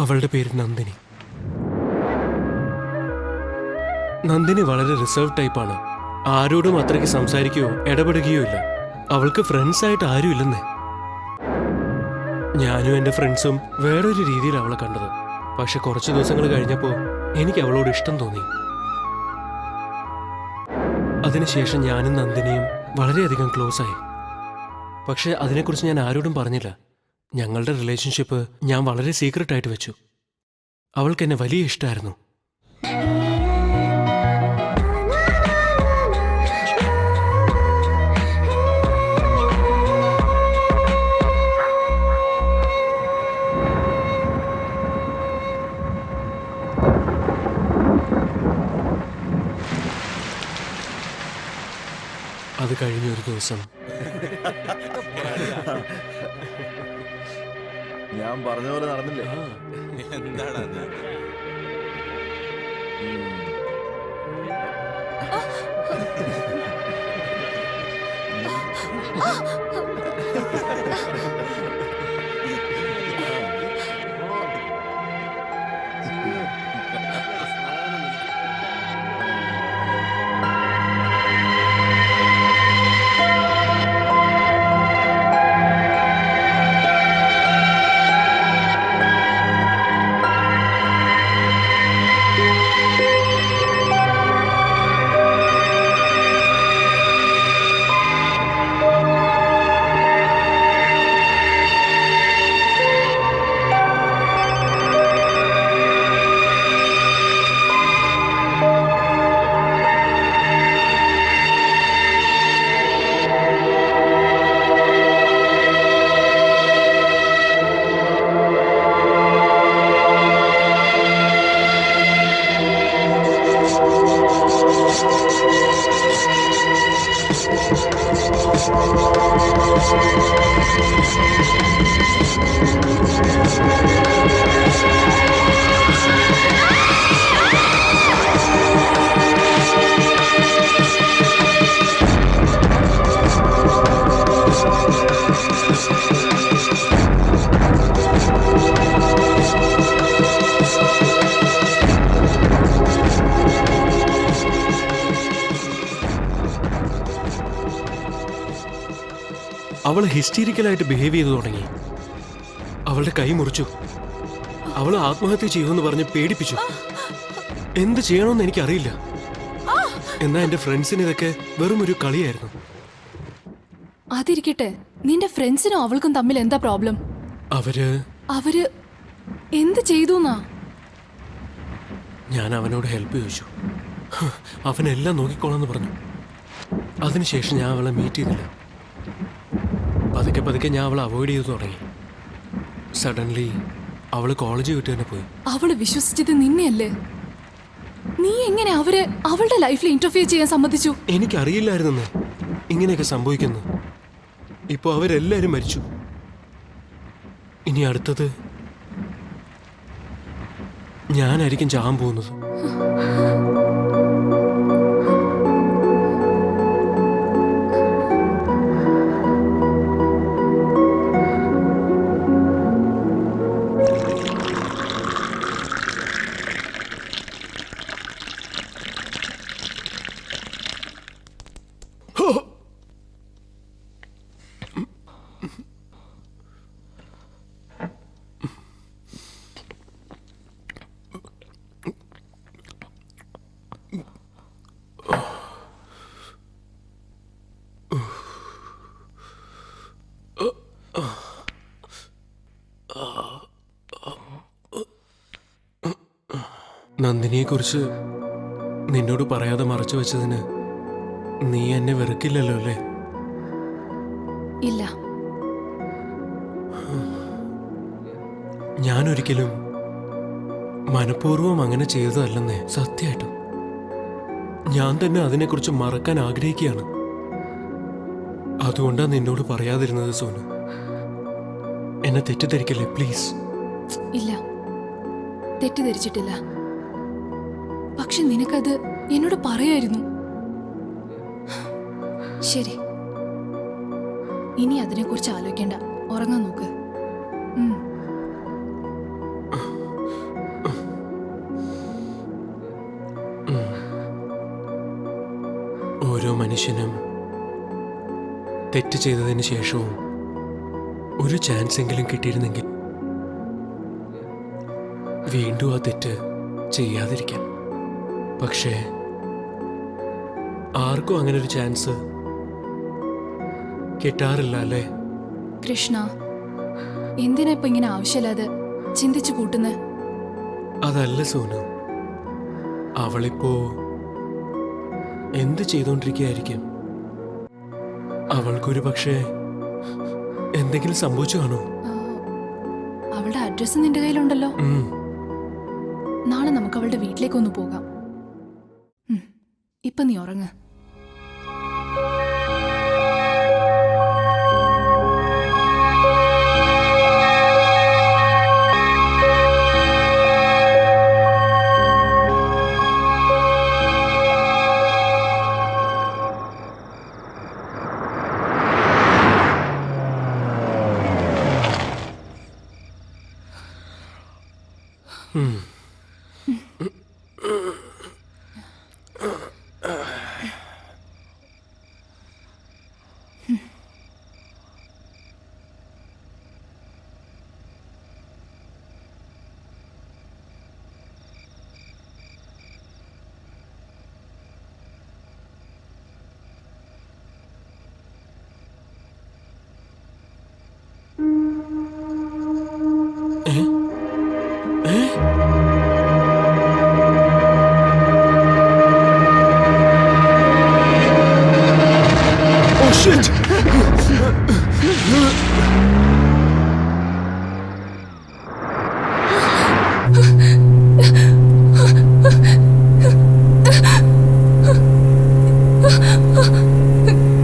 അവളുടെ പേര് നന്ദിനി. നന്ദിനി വളരെ റിസർവ് ടൈപ്പാണ്. ആരോടും അത്രയ്ക്ക് സംസാരിക്കുകയോ ഇടപെടുകയോ ഇല്ല. അവൾക്ക് ഫ്രണ്ട്സായിട്ട് ആരും ഇല്ലെന്നേ. ഞാനും എൻ്റെ ഫ്രണ്ട്സും വേറൊരു രീതിയിൽ അവളെ കണ്ടത്. പക്ഷെ കുറച്ച് ദിവസങ്ങൾ കഴിഞ്ഞപ്പോൾ എനിക്ക് അവളോട് ഇഷ്ടം തോന്നി. അതിനുശേഷം ഞാനും നന്ദിനിയും വളരെയധികം ക്ലോസ് ആയി. പക്ഷെ അതിനെക്കുറിച്ച് ഞാൻ ആരോടും പറഞ്ഞില്ല. ഞങ്ങളുടെ റിലേഷൻഷിപ്പ് ഞാൻ വളരെ സീക്രട്ടായിട്ട് വെച്ചു. അവൾക്ക് എന്നെ വലിയ ഇഷ്ടമായിരുന്നു. അത് കഴിഞ്ഞൊരു ദിവസം ഞാൻ പറഞ്ഞ പോലെ നടന്നില്ലേ? എന്താണ് അവൾ ഹിസ്റ്റീരിക്കലായിട്ട് ബിഹേവ് ചെയ്തു തുടങ്ങി. അവളുടെ കൈ മുറിച്ചു. അവൾ ആത്മഹത്യ ചെയ്യുമെന്ന് പറഞ്ഞ് പേടിപ്പിച്ചു. എന്ത് ചെയ്യണമെന്ന് എനിക്കറിയില്ല. എന്നാ എന്റെ ഫ്രണ്ട്സിന് ഇതൊക്കെ വെറും ഒരു കളിയായിരുന്നു. അതിരിക്കട്ടെ, നിന്റെ ഫ്രണ്ട്സിനും അവൾക്കും തമ്മിൽ എന്താ പ്രോബ്ലം? അവര് എന്ത് ചെയ്തുന്നാ? ഞാൻ അവനോട് ഹെൽപ്പ് ചോദിച്ചു. അവനെല്ലാം നോക്കിക്കോളാന്ന് പറഞ്ഞു. അതിനുശേഷം ഞാൻ അവളെ മീറ്റ് ചെയ്തില്ല. പതുക്കെ ഞാൻ അവളെ അവോയ്ഡ് ചെയ്തു തുടങ്ങി. സഡൻലി അവള് കോളേജ് വിട്ട് തന്നെ പോയി. അവള് വിശ്വസിച്ചത് നിന്നെയല്ലേ? നീ എങ്ങനെ അവളുടെ ലൈഫിൽ ഇന്റർഫിയർ ചെയ്യാൻ സമ്മതിച്ചു? എനിക്കറിയില്ലായിരുന്നെന്ന് ഇങ്ങനെയൊക്കെ സംഭവിക്കുന്നു. ഇപ്പൊ അവരെല്ലാരും മരിച്ചു. ഇനി അടുത്തത് ഞാനായിരിക്കും ചാകാൻ പോകുന്നത്. നന്ദിനിയെക്കുറിച്ച് നിന്നോട് പറയാതെ മറച്ചു വെച്ചതിന് നീ എന്നെ വെറുക്കില്ലല്ലോ അല്ലേ? ഇല്ല. ഞാനൊരിക്കലും മനഃപൂർവ്വം അങ്ങനെ ചെയ്തതല്ലെന്നേ. സത്യമായിട്ടും ഞാൻ തന്നെ അതിനെക്കുറിച്ച് മറക്കാൻ ആഗ്രഹിക്കുകയാണ്. അതുകൊണ്ടാ നിന്നോട് പറയാതിരുന്നത് സോനു. എന്നെ തെറ്റിദ്ധരിക്കല്ലേ പ്ലീസ്. ഇല്ല, തെറ്റിദ്ധരിച്ചിട്ടില്ല. പക്ഷെ നിനക്കത് എന്നോട് പറയായിരുന്നു. ശരി, ഇനി അതിനെക്കുറിച്ച് ആലോചിക്കണ്ട, ഉറങ്ങാൻ നോക്ക്. ഓരോ മനുഷ്യനും തെറ്റ് ചെയ്തതിന് ശേഷവും ഒരു ചാൻസ് എങ്കിലും കിട്ടിയിരുന്നെങ്കിൽ വീണ്ടും ആ തെറ്റ് ചെയ്യാതിരിക്കാം. പക്ഷേ ആർക്കും അങ്ങനെ ഒരു ചാൻസ് കിട്ടാറില്ല അല്ലേ? കൃഷ്ണ, എന്തിനാ ഇപ്പൊ ഇങ്ങനെ ആവശ്യമില്ലാതെ ചിന്തിച്ചു കൂട്ടുന്നത്? അതല്ല സോനു, അവളിപ്പോ എന്ത് ചെയ്തോണ്ടിരിക്കുകയായിരിക്കും? അവൾക്കൊരു പക്ഷേ എന്തെങ്കിലും സംഭവിച്ചു കാണോ? അവളുടെ അഡ്രസ്സ് നിന്റെ കയ്യിലുണ്ടല്ലോ. നാളെ നമുക്ക് അവളുടെ വീട്ടിലേക്കൊന്ന് പോകാം. ഇപ്പൊ നീ ഉറങ്ങ.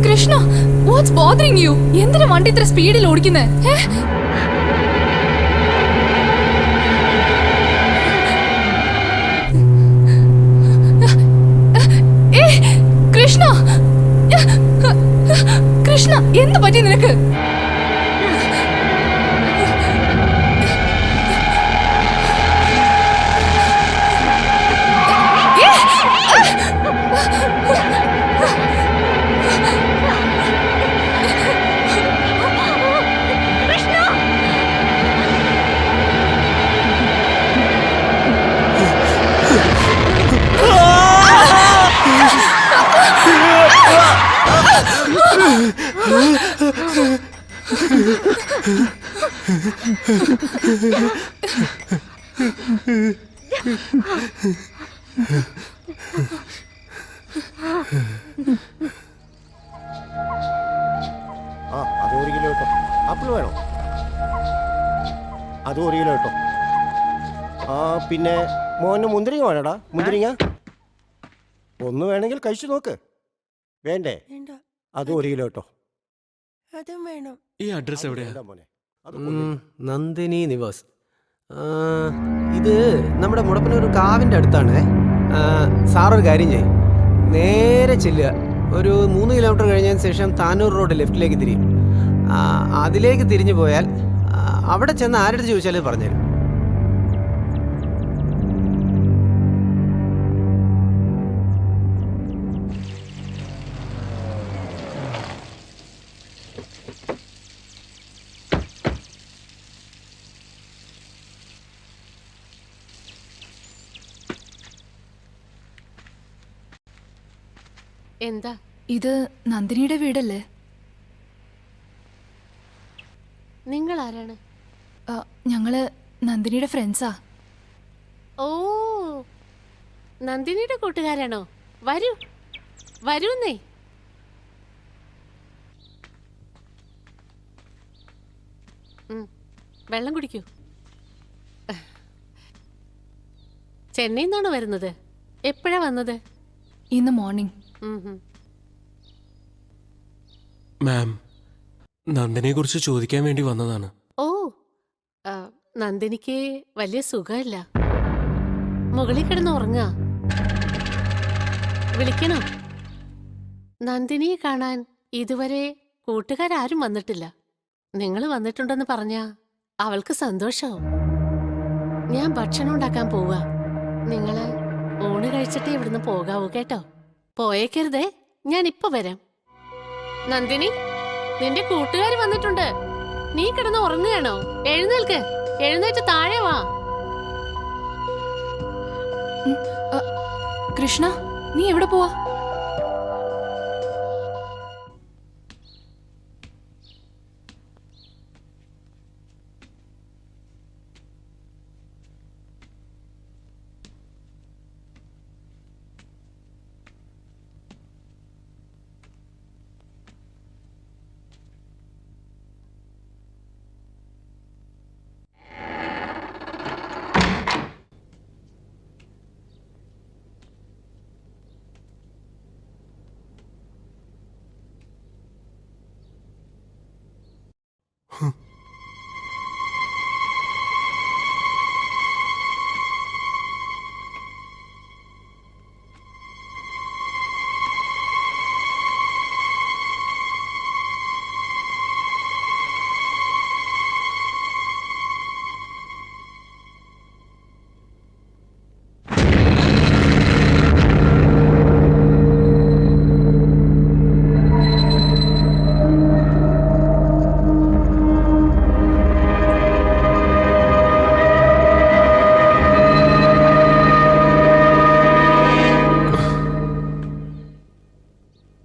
Krishna, what's bothering you? എന്തിനാ വണ്ടി ഇത്ര സ്പീഡിൽ ഓടിക്കുന്നേ? കൃഷ്ണ, കൃഷ്ണ, എന്ത് പറ്റി നിനക്ക്? അത് 1 കിലോ കേട്ടോ. ആപ്പിൾ വേണോ? അത് 1 കിലോ കേട്ടോ. പിന്നെ മോന് മുന്തിരിങ്ങ വേണോടാ? മുന്തിരിങ്ങ ഒന്ന് വേണമെങ്കിൽ കഴിച്ചു നോക്ക്. വേണ്ടേ? അത് 1 കിലോ കേട്ടോ. അതും വേണം. ഈ അഡ്രസ് എവിടെയാ? മോനെ നന്ദിനി നിവാസ്. ഇത് നമ്മുടെ മുടപ്പനൂർ കാവിൻ്റെ അടുത്താണ്. സാറൊരു കാര്യം ചെയ്യും, നേരെ ചെല്ലുക. ഒരു 3 കിലോമീറ്റർ കഴിഞ്ഞതിന് ശേഷം താനൂർ റോഡ് ലെഫ്റ്റിലേക്ക് തിരിയും. അതിലേക്ക് തിരിഞ്ഞു പോയാൽ അവിടെ ചെന്ന് ആരുടെ ചോദിച്ചാൽ പറഞ്ഞുതരും. എന്താ ഇത്? നന്ദിനിയുടെ വീടല്ലേ? നിങ്ങൾ ആരാണ്? ഞങ്ങള് നന്ദിനിയുടെ ഫ്രണ്ട്സാ. ഓ, നന്ദിനിയുടെ കൂട്ടുകാരാണോ? വരൂ വരൂന്നേ. വെള്ളം കുടിക്കൂ. ചെന്നൈയിൽ നിന്നാണ് വരുന്നത്? എപ്പോഴാ വന്നത്? ഇന്ന് മോർണിംഗ്. മാം, നന്ദനെ കുറിച്ച് ചോദിക്കാൻ വേണ്ടി വന്നതാണ്. ഓ ആ, നന്ദിനിക്ക് വലിയ സുഖമില്ല. മുകളിൽ കിടന്ന് ഉറങ്ങാ. വിളിക്കണോ? നന്ദിനിയെ കാണാൻ ഇതുവരെ കൂട്ടുകാരും വന്നിട്ടില്ല. നിങ്ങൾ വന്നിട്ടുണ്ടെന്ന് പറഞ്ഞാ അവൾക്ക് സന്തോഷവും. ഞാൻ ഭക്ഷണം ഉണ്ടാക്കാൻ പോവാ. നിങ്ങള് ഊണ് കഴിച്ചിട്ടേ ഇവിടുന്ന് പോകാവൂ കേട്ടോ. പോയേക്കരുതേ, ഞാൻ ഇപ്പൊ വരാം. നന്ദിനി, നിന്റെ കൂട്ടുകാർ വന്നിട്ടുണ്ട്. നീ കിടന്ന് ഉറങ്ങുകയാണോ? എഴുന്നേൽക്ക്, എഴുന്നേറ്റ് താഴെ വാ. കൃഷ്ണ, നീ എവിടെ പോവാ?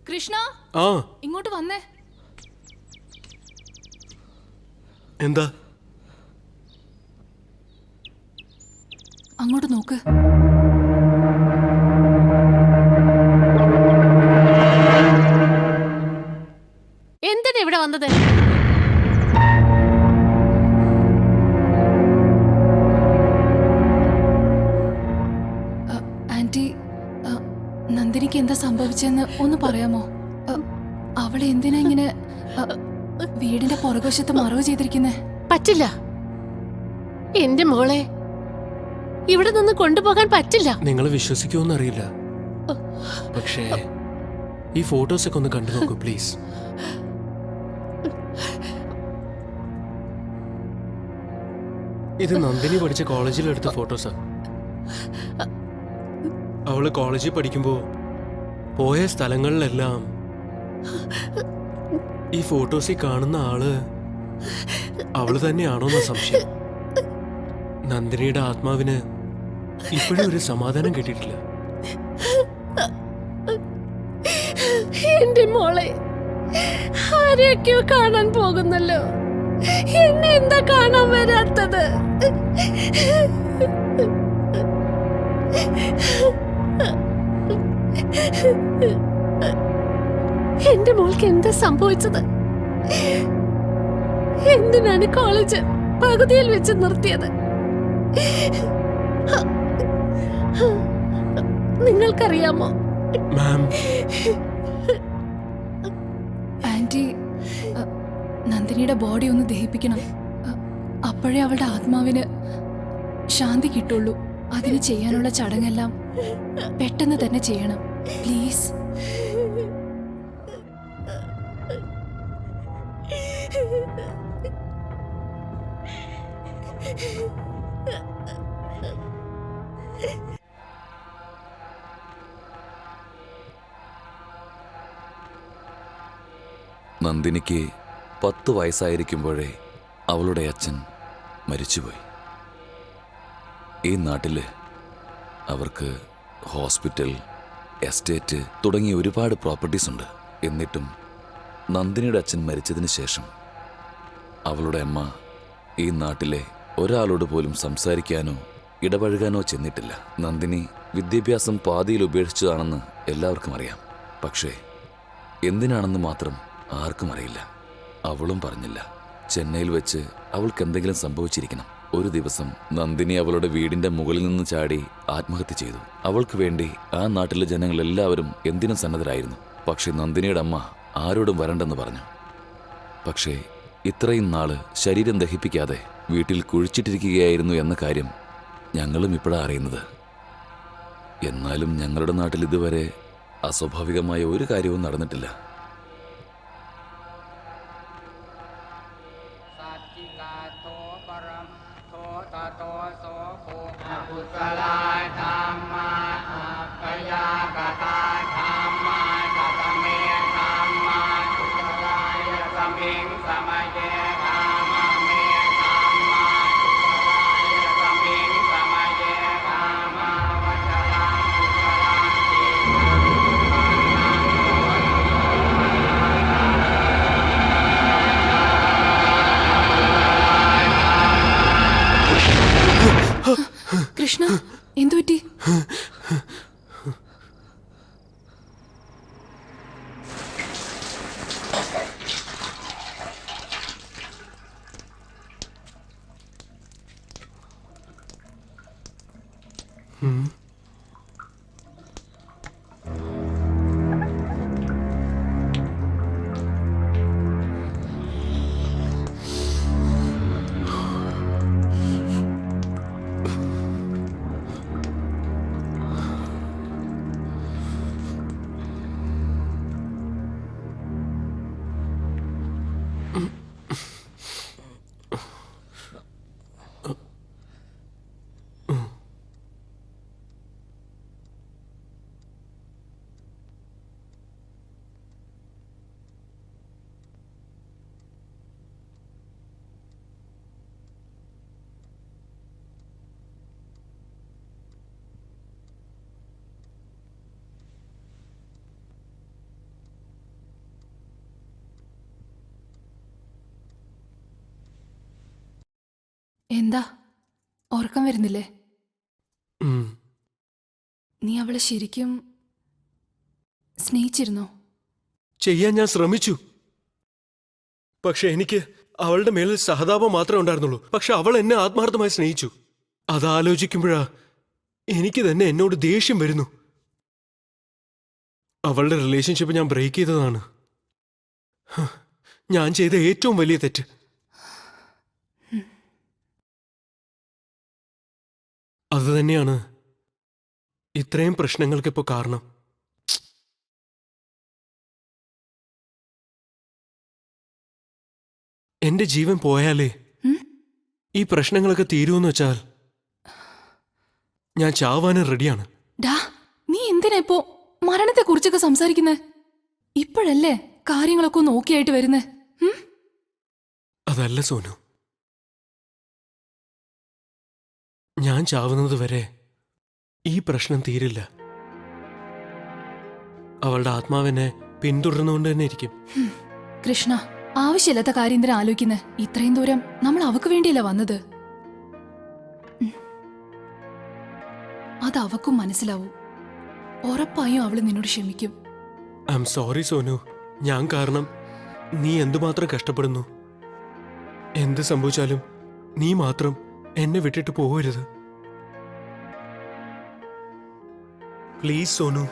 കൃഷ്ണ, ആ, ഇങ്ങോട്ട് വന്നേ. എന്താ? അങ്ങോട്ട് നോക്ക്. എന്തിനാ ഇവിടെ വന്നത്? ആന്റി, നന്ദിനിക്ക് എന്താ സംഭവിച്ചെന്ന് ഒന്ന് പറയാമോ? അവളെ എന്തിനാ ഇങ്ങനെ വീടിന്റെ പുറകുവശത്ത് മറവ് ചെയ്തിരിക്കുന്നേ? പറ്റില്ല, എന്റെ മോളെ ഇവിടെ നിന്ന് കൊണ്ടുപോകാൻ പറ്റില്ല. നിങ്ങൾ വിശ്വസിക്കുമെന്നറിയില്ല, പക്ഷേ ഈ ഫോട്ടോസ് ഒക്കെ ഒന്ന് കണ്ടു നോക്കൂ പ്ലീസ്. ഇത് നന്ദിനി പഠിച്ച കോളേജിൽ എടുത്ത ഫോട്ടോസാ. അവള് കോളേജിൽ പഠിക്കുമ്പോ പോയ സ്ഥലങ്ങളിലെല്ലാം ഈ ഫോട്ടോസിൽ കാണുന്ന ആള് അവള് തന്നെയാണോന്ന സംശയം. നന്ദിനിയുടെ ആത്മാവിന് ഇപ്പോഴും ഒരു സമാധാനം കിട്ടിയിട്ടില്ല. എന്റെ മോളെ ആരെയൊക്കെയോ കാണാൻ പോകുന്നല്ലോ. എന്നെ എന്താ കാണാൻ വരാത്തത്? എന്റെ മോൾക്ക് എന്താ സംഭവിച്ചത്? എന്തിനാണ് കോളേജ് പകുതിയിൽ വെച്ച് നിർത്തിയത്? നിങ്ങൾക്കറിയാമോ? മാം, ആന്റി, നന്ദിനിയുടെ ബോഡി ഒന്ന് ദഹിപ്പിക്കണം. അപ്പോഴേ അവളുടെ ആത്മാവിന് ശാന്തി കിട്ടുള്ളൂ. അതിന് ചെയ്യാനുള്ള ചടങ്ങെല്ലാം പെട്ടെന്ന് തന്നെ ചെയ്യണം പ്ലീസ്. നന്ദിനിക്ക് 10 വയസ്സായിരിക്കുമ്പോഴേ അവളുടെ അച്ഛൻ മരിച്ചുപോയി. ഈ നാട്ടില് അവർക്ക് ഹോസ്പിറ്റൽ, എസ്റ്റേറ്റ് തുടങ്ങിയ ഒരുപാട് പ്രോപ്പർട്ടീസ് ഉണ്ട്. എന്നിട്ടും നന്ദിനിയുടെ അച്ഛൻ മരിച്ചതിന് ശേഷം അവളുടെ അമ്മ ഈ നാട്ടിലെ ഒരാളോട് പോലും സംസാരിക്കാനോ ഇടപഴകാനോ ചെന്നിട്ടില്ല. നന്ദിനി വിദ്യാഭ്യാസം പാതിയിൽ ഉപേക്ഷിച്ചതാണെന്ന് എല്ലാവർക്കും അറിയാം. പക്ഷേ എന്തിനാണെന്ന് മാത്രം ആർക്കും അറിയില്ല. അവളും പറഞ്ഞില്ല. ചെന്നൈയിൽ വെച്ച് അവൾക്ക് എന്തെങ്കിലും സംഭവിച്ചിരിക്കണം. ഒരു ദിവസം നന്ദിനി അവളുടെ വീടിന്റെ മുകളിൽ നിന്ന് ചാടി ആത്മഹത്യ ചെയ്തു. അവൾക്ക് വേണ്ടി ആ നാട്ടിലെ ജനങ്ങളെല്ലാവരും എന്തിനും സന്നദ്ധരായിരുന്നു. പക്ഷെ നന്ദിനിയുടെ അമ്മ ആരോടും വരണ്ടെന്ന് പറഞ്ഞു. പക്ഷേ ഇത്രയും നാള് ശരീരം ദഹിപ്പിക്കാതെ വീട്ടിൽ കുഴിച്ചിട്ടിരിക്കുകയായിരുന്നു എന്ന കാര്യം ഞങ്ങളും ഇപ്പോഴാണ് അറിയുന്നത്. എന്നാലും ഞങ്ങളുടെ നാട്ടിൽ ഇതുവരെ അസ്വാഭാവികമായ ഒരു കാര്യവും നടന്നിട്ടില്ല. കൃഷ്ണ, എന്തു പറ്റി? എന്താ, ഉറക്കം വരുന്നില്ലേ? നീ അവളെ ശരിക്കും സ്നേഹിച്ചിരുന്നോ? ചെയ്യാൻ ഞാൻ ശ്രമിച്ചു. പക്ഷെ എനിക്ക് അവളുടെ മേലിൽ സഹതാപം മാത്രമേ ഉണ്ടായിരുന്നുള്ളൂ. പക്ഷെ അവൾ എന്നെ ആത്മാർത്ഥമായി സ്നേഹിച്ചു. അതാലോചിക്കുമ്പോഴാ എനിക്ക് തന്നെ എന്നോട് ദേഷ്യം വരുന്നു. അവളുടെ റിലേഷൻഷിപ്പ് ഞാൻ ബ്രേക്ക് ചെയ്തതാണ്. ഞാൻ ചെയ്ത ഏറ്റവും വലിയ തെറ്റ്. അതുതന്നെയാണ് ഇത്രയും പ്രശ്നങ്ങൾക്കിപ്പോ കാരണം. എന്റെ ജീവൻ പോയാലേ ഈ പ്രശ്നങ്ങളൊക്കെ തീരുമെന്ന് വെച്ചാൽ ഞാൻ ചാവാനും റെഡിയാണ്. ഡാ, നീ എന്തിനാ ഇപ്പോ മരണത്തെ കുറിച്ചൊക്കെ സംസാരിക്കുന്നേ? ഇപ്പോഴല്ലേ കാര്യങ്ങളൊക്കെ ഒന്ന് ഓക്കെ ആയിട്ട് വരുന്നേ? അതല്ല സോനു, ഞാൻ ചാവുന്നത് വരെ ഈ പ്രശ്നം തീരില്ല. അവളുടെ ആത്മാവിനെ പിന്തുടർന്നുകൊണ്ട് തന്നെ ഇരിക്കും. കൃഷ്ണ, ആവശ്യമില്ലാത്ത കാര്യം എന്തിനാ ആലോചിക്കുന്നേ? ഇത്രയും ദൂരം നമ്മൾ അവക്ക് വേണ്ടിയല്ല വന്നത്. അത് അവക്കും മനസ്സിലാവും. ഉറപ്പായും അവള് നിന്നോട് ക്ഷമിക്കും. I am sorry Sonu. ഞാൻ കാരണം നീ എന്തുമാത്രം കഷ്ടപ്പെടുന്നു. എന്ത് സംഭവിച്ചാലും നീ മാത്രം എന്നെ വിട്ടിട്ട് പോകരുത്. പ്ലീസ് സോനു.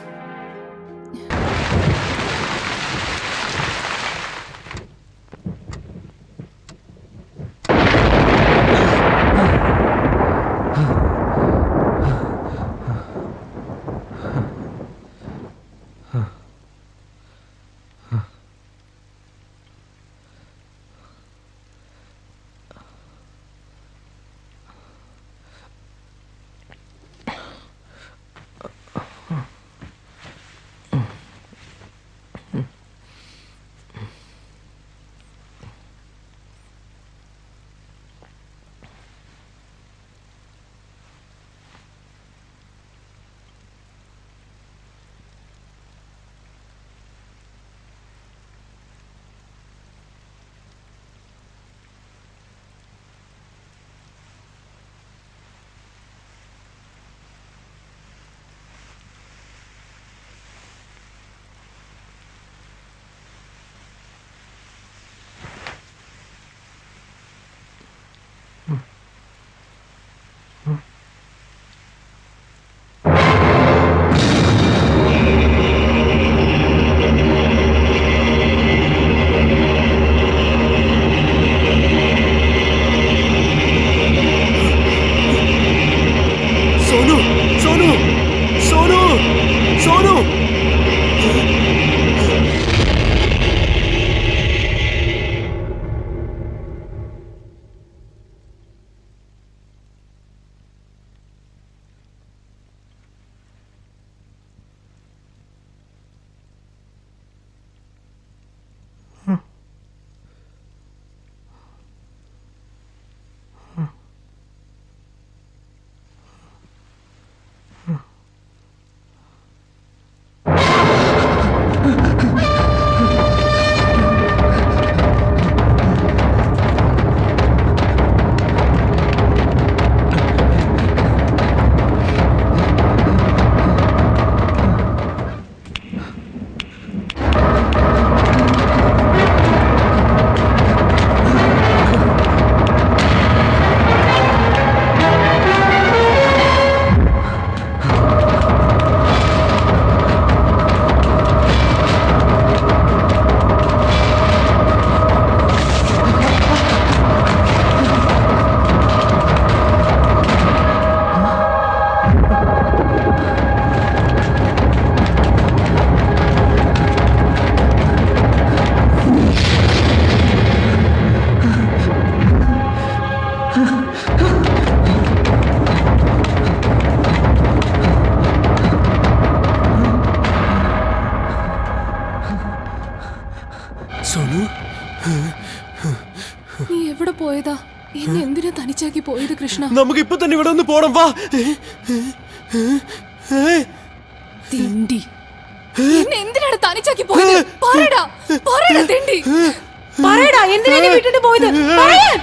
എന്നെ എന്തിനാ തനിച്ചാക്കി പോയത് കൃഷ്ണ? നമുക്ക് ഇപ്പൊ തന്നെ ഇവിടെ ഒന്ന് പോണം, വാ. തിണ്ടി, എന്നെ എന്തിനാണ് തനിച്ചാക്കി പോയത്? പറയടാ, പറയടാ തിണ്ടി. പറയടാ, എന്തിനാ എന്നെ വിട്ടിട്ട് പോയത്? പറയാൻ.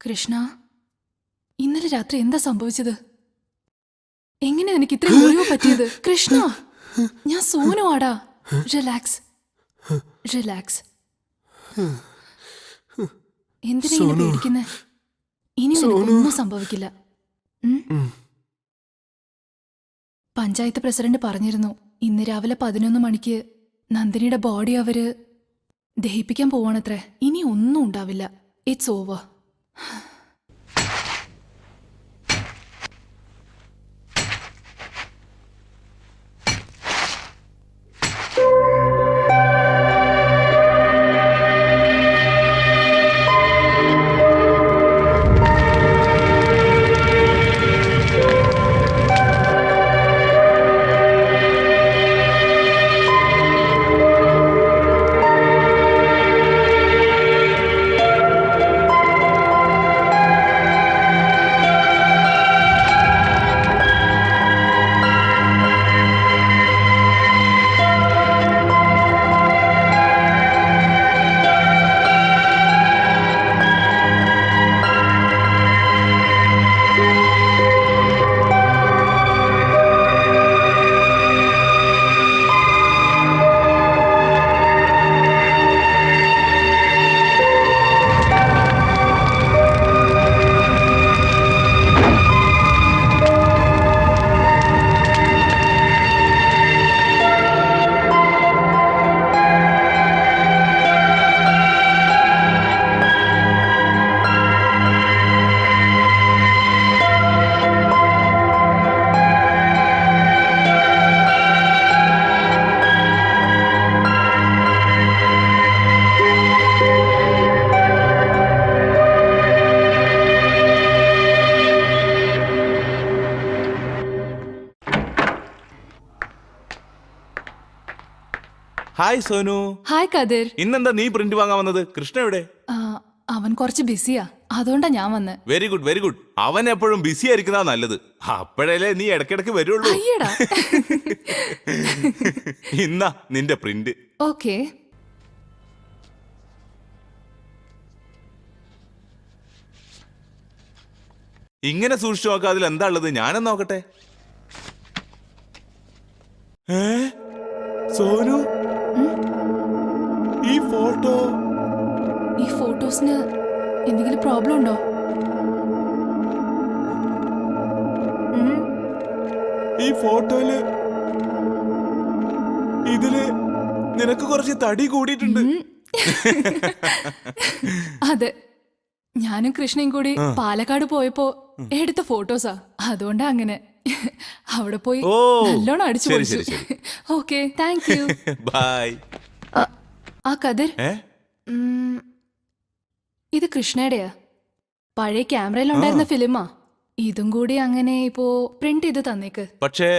കൃഷ്ണ, ഇന്നലെ രാത്രി എന്താ സംഭവിച്ചത്? എങ്ങനെ നിനക്ക് ഇത്രയും ഒഴിവ് പറ്റിയത്? കൃഷ്ണ, ഞാൻ സോനു ആടാ. Relax, relax. എന്തിനാ ഇങ്ങനെ പേടിക്കുന്നെ? ഇനി നിനക്കൊന്നും സംഭവിക്കില്ല. പഞ്ചായത്ത് പ്രസിഡന്റ് പറഞ്ഞിരുന്നു, ഇന്ന് രാവിലെ 11 മണിക്ക് നന്ദിനിയുടെ ബോഡി അവര് ദഹിപ്പിക്കാൻ പോവാണത്രേ. ഇനി ഒന്നും ഉണ്ടാവില്ല. It's over. Hi Sonu. Hi കതിർ. ഇന്നെന്താ നീ പ്രിന്റ് വാങ്ങാൻ വന്നത്? കൃഷ്ണ എവിടെ? അവൻ കുറച്ച് ബിസിയാ, അതുകൊണ്ടാ ഞാൻ വന്ന്. Very good, very good. അവൻ എപ്പോഴും ബിസി ആയിരിക്കുന്നതാ നല്ലത്. അപ്പോഴല്ലേ നീ ഇടയ്ക്കിടയ്ക്ക് വരുള്ളൂ. അയ്യടാ. ഇന്നാ നിന്റെ പ്രിന്റ്. ഓക്കേ. ഇങ്ങനെ സൂക്ഷിച്ചു നോക്കാം, അതിൽ എന്താ ഉള്ളത്? ഞാനും നോക്കട്ടെ. സോനു, ഈ ഫോട്ടോ, ഈ ഫോട്ടോസിന് എന്തെങ്കിലും പ്രോബ്ലം ഉണ്ടോ? ഈ ഫോട്ടോയില് ഇതില് നിനക്ക് കുറച്ച് തടി കൂടിയിട്ടുണ്ട്. അതെ, ഞാനും കൃഷ്ണയും കൂടി പാലക്കാട് പോയപ്പോ എടുത്ത ഫോട്ടോസാ, അതുകൊണ്ടാ അങ്ങനെ. അവിടെ പോയി നല്ലോണം അടിച്ചു പൊളിച്ചു. Okay, thank you. ബൈ. ആ കതിർ, ഇത് കൃഷ്ണയുടെയാ. പഴയ ക്യാമറയിലുണ്ടായിരുന്ന ഫിലിമാ. ഇതും കൂടി അങ്ങനെ ഇപ്പോ പ്രിന്റ് ചെയ്ത് തന്നേക്ക്. പക്ഷേ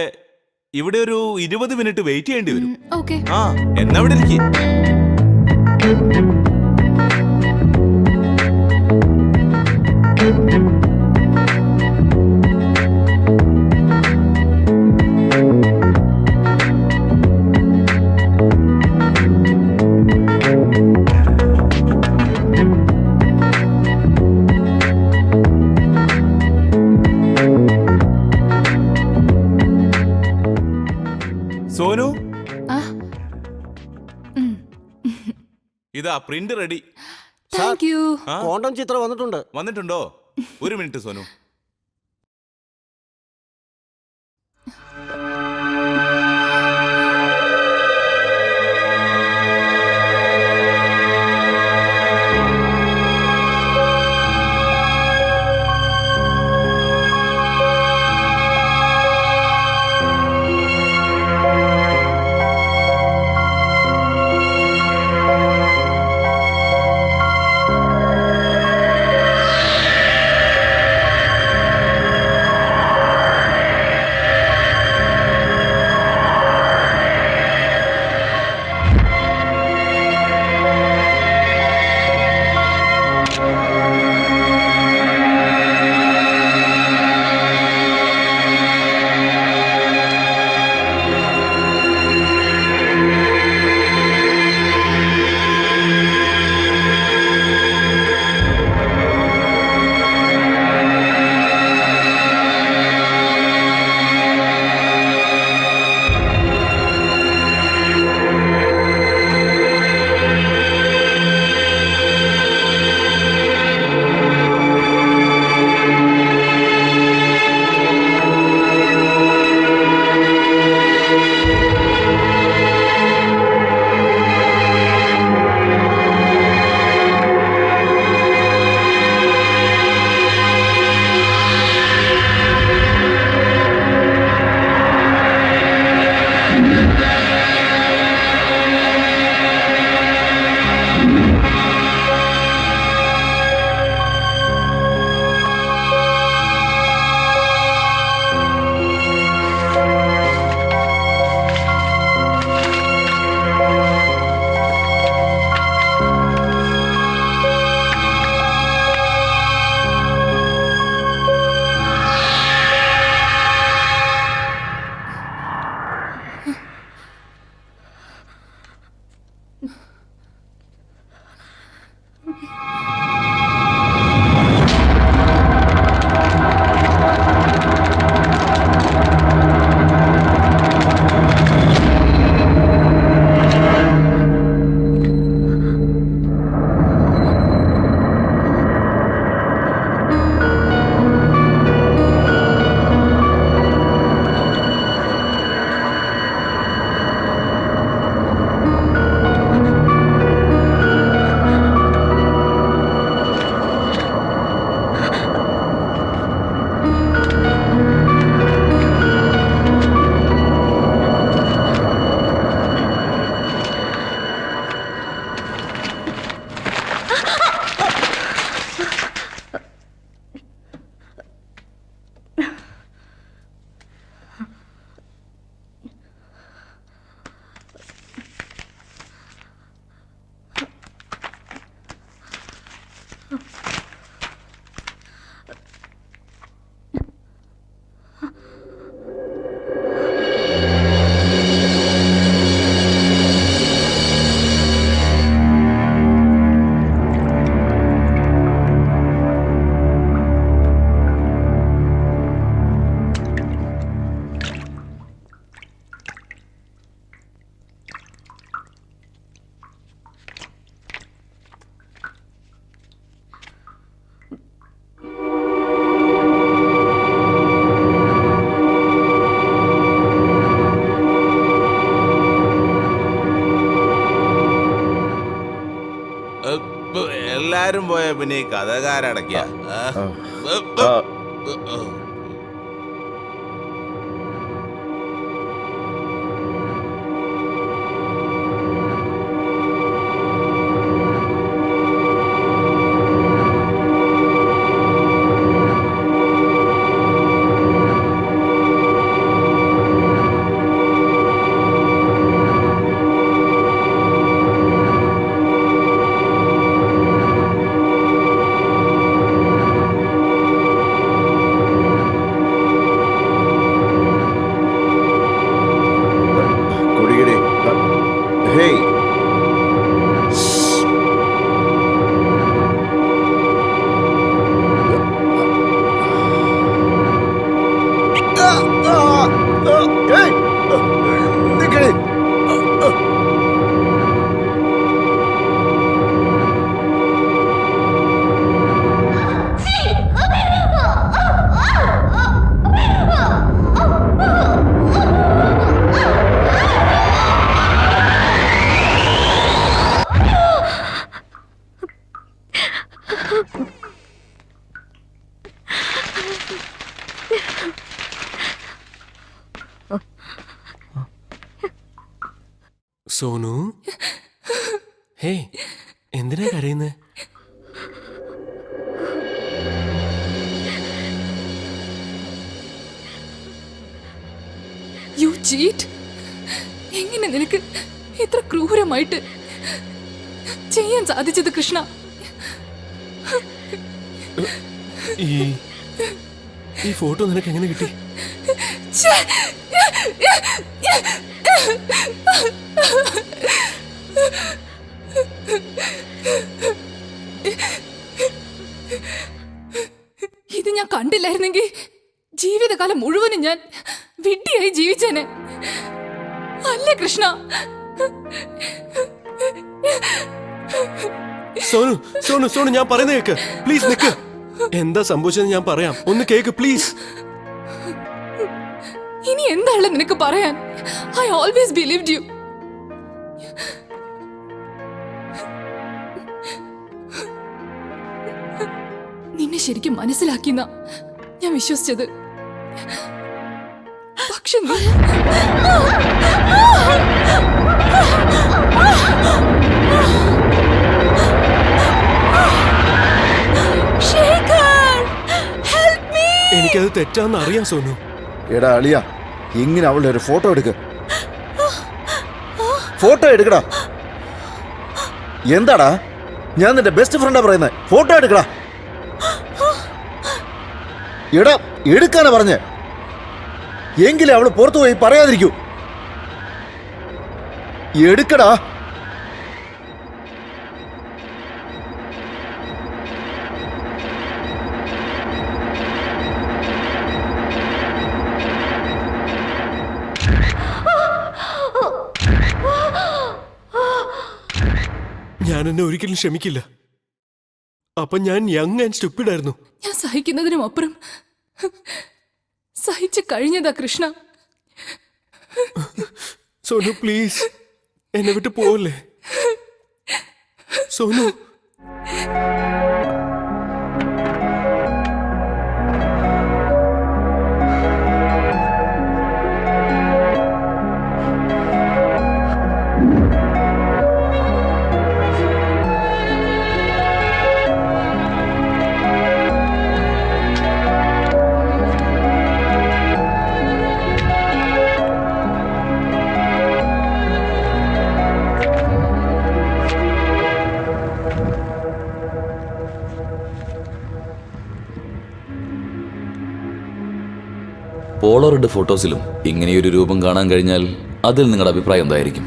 ഇവിടെ ഒരു 20 മിനിറ്റ് വെയിറ്റ് ചെയ്യേണ്ടി വരും. ഓക്കെ. ആ എന്നാ ഇവിടെ ഇരിക്കും. സോനു ആ ഇതാ print ready. Thank you. Condom ചിത്രം വന്നിട്ടുണ്ട്. വന്നിട്ടുണ്ടോ? ഒരു മിനിറ്റ് സോനു. എല്ലാരും പോയ പിന്നെ ഈ കഥകാരടക്കിയ സോനു ഹേ എന്തിനാ കരയുന്നേ? You cheat. എങ്ങനെ നിനക്ക് ഇത്ര ക്രൂരമായിട്ട് ചെയ്യാൻ സാധിച്ചത് കൃഷ്ണ? ഈ ഫോട്ടോ നിനക്ക് എങ്ങനെ കിട്ടി? ഛേ! ഇത് ഞാൻ കണ്ടില്ലായിരുന്നെങ്കിൽ ജീവിതകാലം മുഴുവനും ഞാൻ വിഡ്ഢിയായി ജീവിച്ചേനെ. അല്ലേ കൃഷ്ണ? സോനു സോനു സോനു ഞാൻ പറയുന്ന കേക്ക് പ്ലീസ്. നിക്ക്. എന്താ സംഭവിച്ചതെന്ന് ഞാൻ പറയാം, ഒന്ന് കേക്ക് പ്ലീസ്. ഇനി എന്താണ് നിനക്ക് പറയാൻ? I always believed you. നിന്നെ ശരിക്കും മനസ്സിലാക്കിയെന്ന ഞാൻ വിശ്വസിച്ചത്. പക്ഷെ എനിക്കത് തെറ്റാന്ന് അറിയാം സോനു. എടാ അളിയ, ഇങ്ങനെ അവളുടെ ഒരു ഫോട്ടോ എടുക്ക. ഫോട്ടോ എടുക്കടാ. എന്താടാ, ഞാൻ നിന്റെ ബെസ്റ്റ് ഫ്രണ്ടാ പറയുന്നത്. ഫോട്ടോ എടുക്കടാ. എടാ എടുക്കാനാ പറഞ്ഞേ. എങ്കിലും അവള് പുറത്തു പോയി പറയാതിരിക്കൂ. എടുക്കടാ. ഞാൻ എന്നെ ഒരിക്കലും ക്ഷമിക്കില്ല. അപ്പൊ ഞാൻ യങ് ആൻഡ് സ്റ്റുപ്പിഡ് ആയിരുന്നു. ഞാൻ സഹിക്കുന്നതിനും അപ്പുറം സഹിച്ചു കഴിഞ്ഞതാ കൃഷ്ണ. സോനു പ്ലീസ് എന്നെ വിട്ട് പോവല്ലേ സോനു. പോളോറെഡ് ഫോട്ടോസിലും ഇങ്ങനെയൊരു രൂപം കാണാൻ കഴിഞ്ഞാൽ അതിൽ നിങ്ങളുടെ അഭിപ്രായം എന്തായിരിക്കും?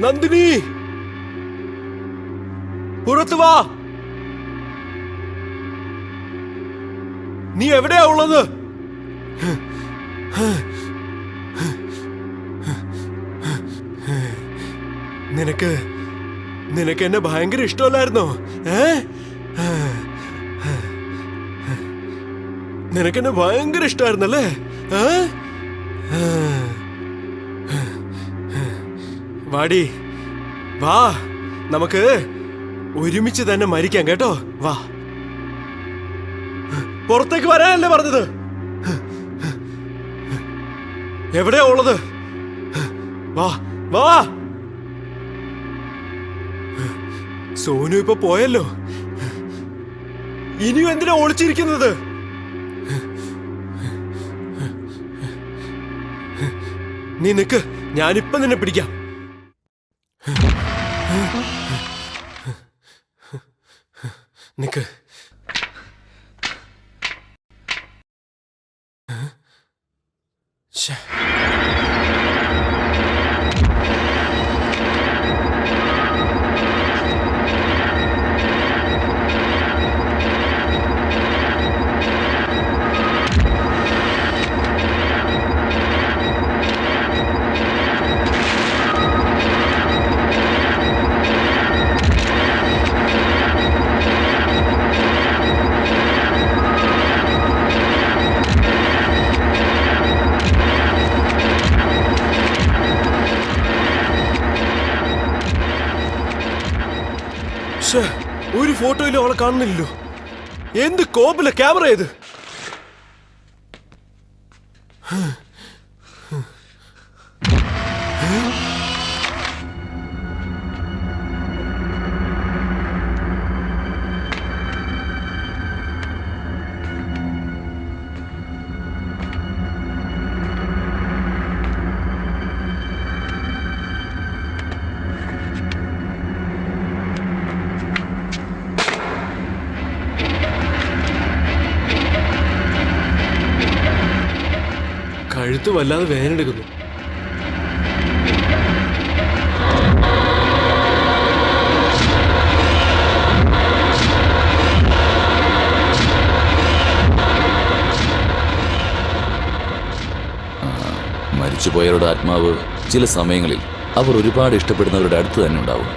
നന്ദിനി പുറത്തു വാ. നീ എവിടെയാ ഉള്ളത്? നിനക്ക് എന്നെ ഭയങ്കര ഇഷ്ടമല്ലായിരുന്നോ? നിനക്കെന്നെ ഭയങ്കര ഇഷ്ടമായിരുന്നല്ലേ? വാടി വാ, നമുക്ക് ഒരുമിച്ച് തന്നെ മരിക്കാം കേട്ടോ. വാ, പുറത്തേക്ക് വരാനല്ലേ പറഞ്ഞത്? എവിടെയാ ഉള്ളത്? വാ വാ. സോനു ഇപ്പൊ പോയല്ലോ. ഇനിയും എന്തിനാ ഒളിച്ചിരിക്കുന്നത്? നീ നിക്ക്, ഞാനിപ്പൊ നിന്നെ പിടിക്കാം. നിക്ക്. ഫോട്ടോയിലും അവളെ കാണുന്നില്ലല്ലോ. എന്ത് കോപ്പിലെ ക്യാമറ ഏത്? കഴുത്ത് വല്ലാതെ വേദനെടുക്കുന്നു. മരിച്ചുപോയവരുടെ ആത്മാവ് ചില സമയങ്ങളിൽ അവർ ഒരുപാട് ഇഷ്ടപ്പെടുന്നവരുടെ അടുത്ത് തന്നെ ഉണ്ടാവും.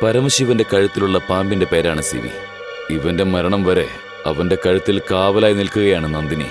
പരമശിവന്റെ കഴുത്തിലുള്ള പാമ്പിന്റെ പേരാണ് സിവി. ഇവന്റെ മരണം വരെ അവന്റെ കഴുത്തിൽ കാവലായി നിൽക്കുകയാണ് നന്ദിനി.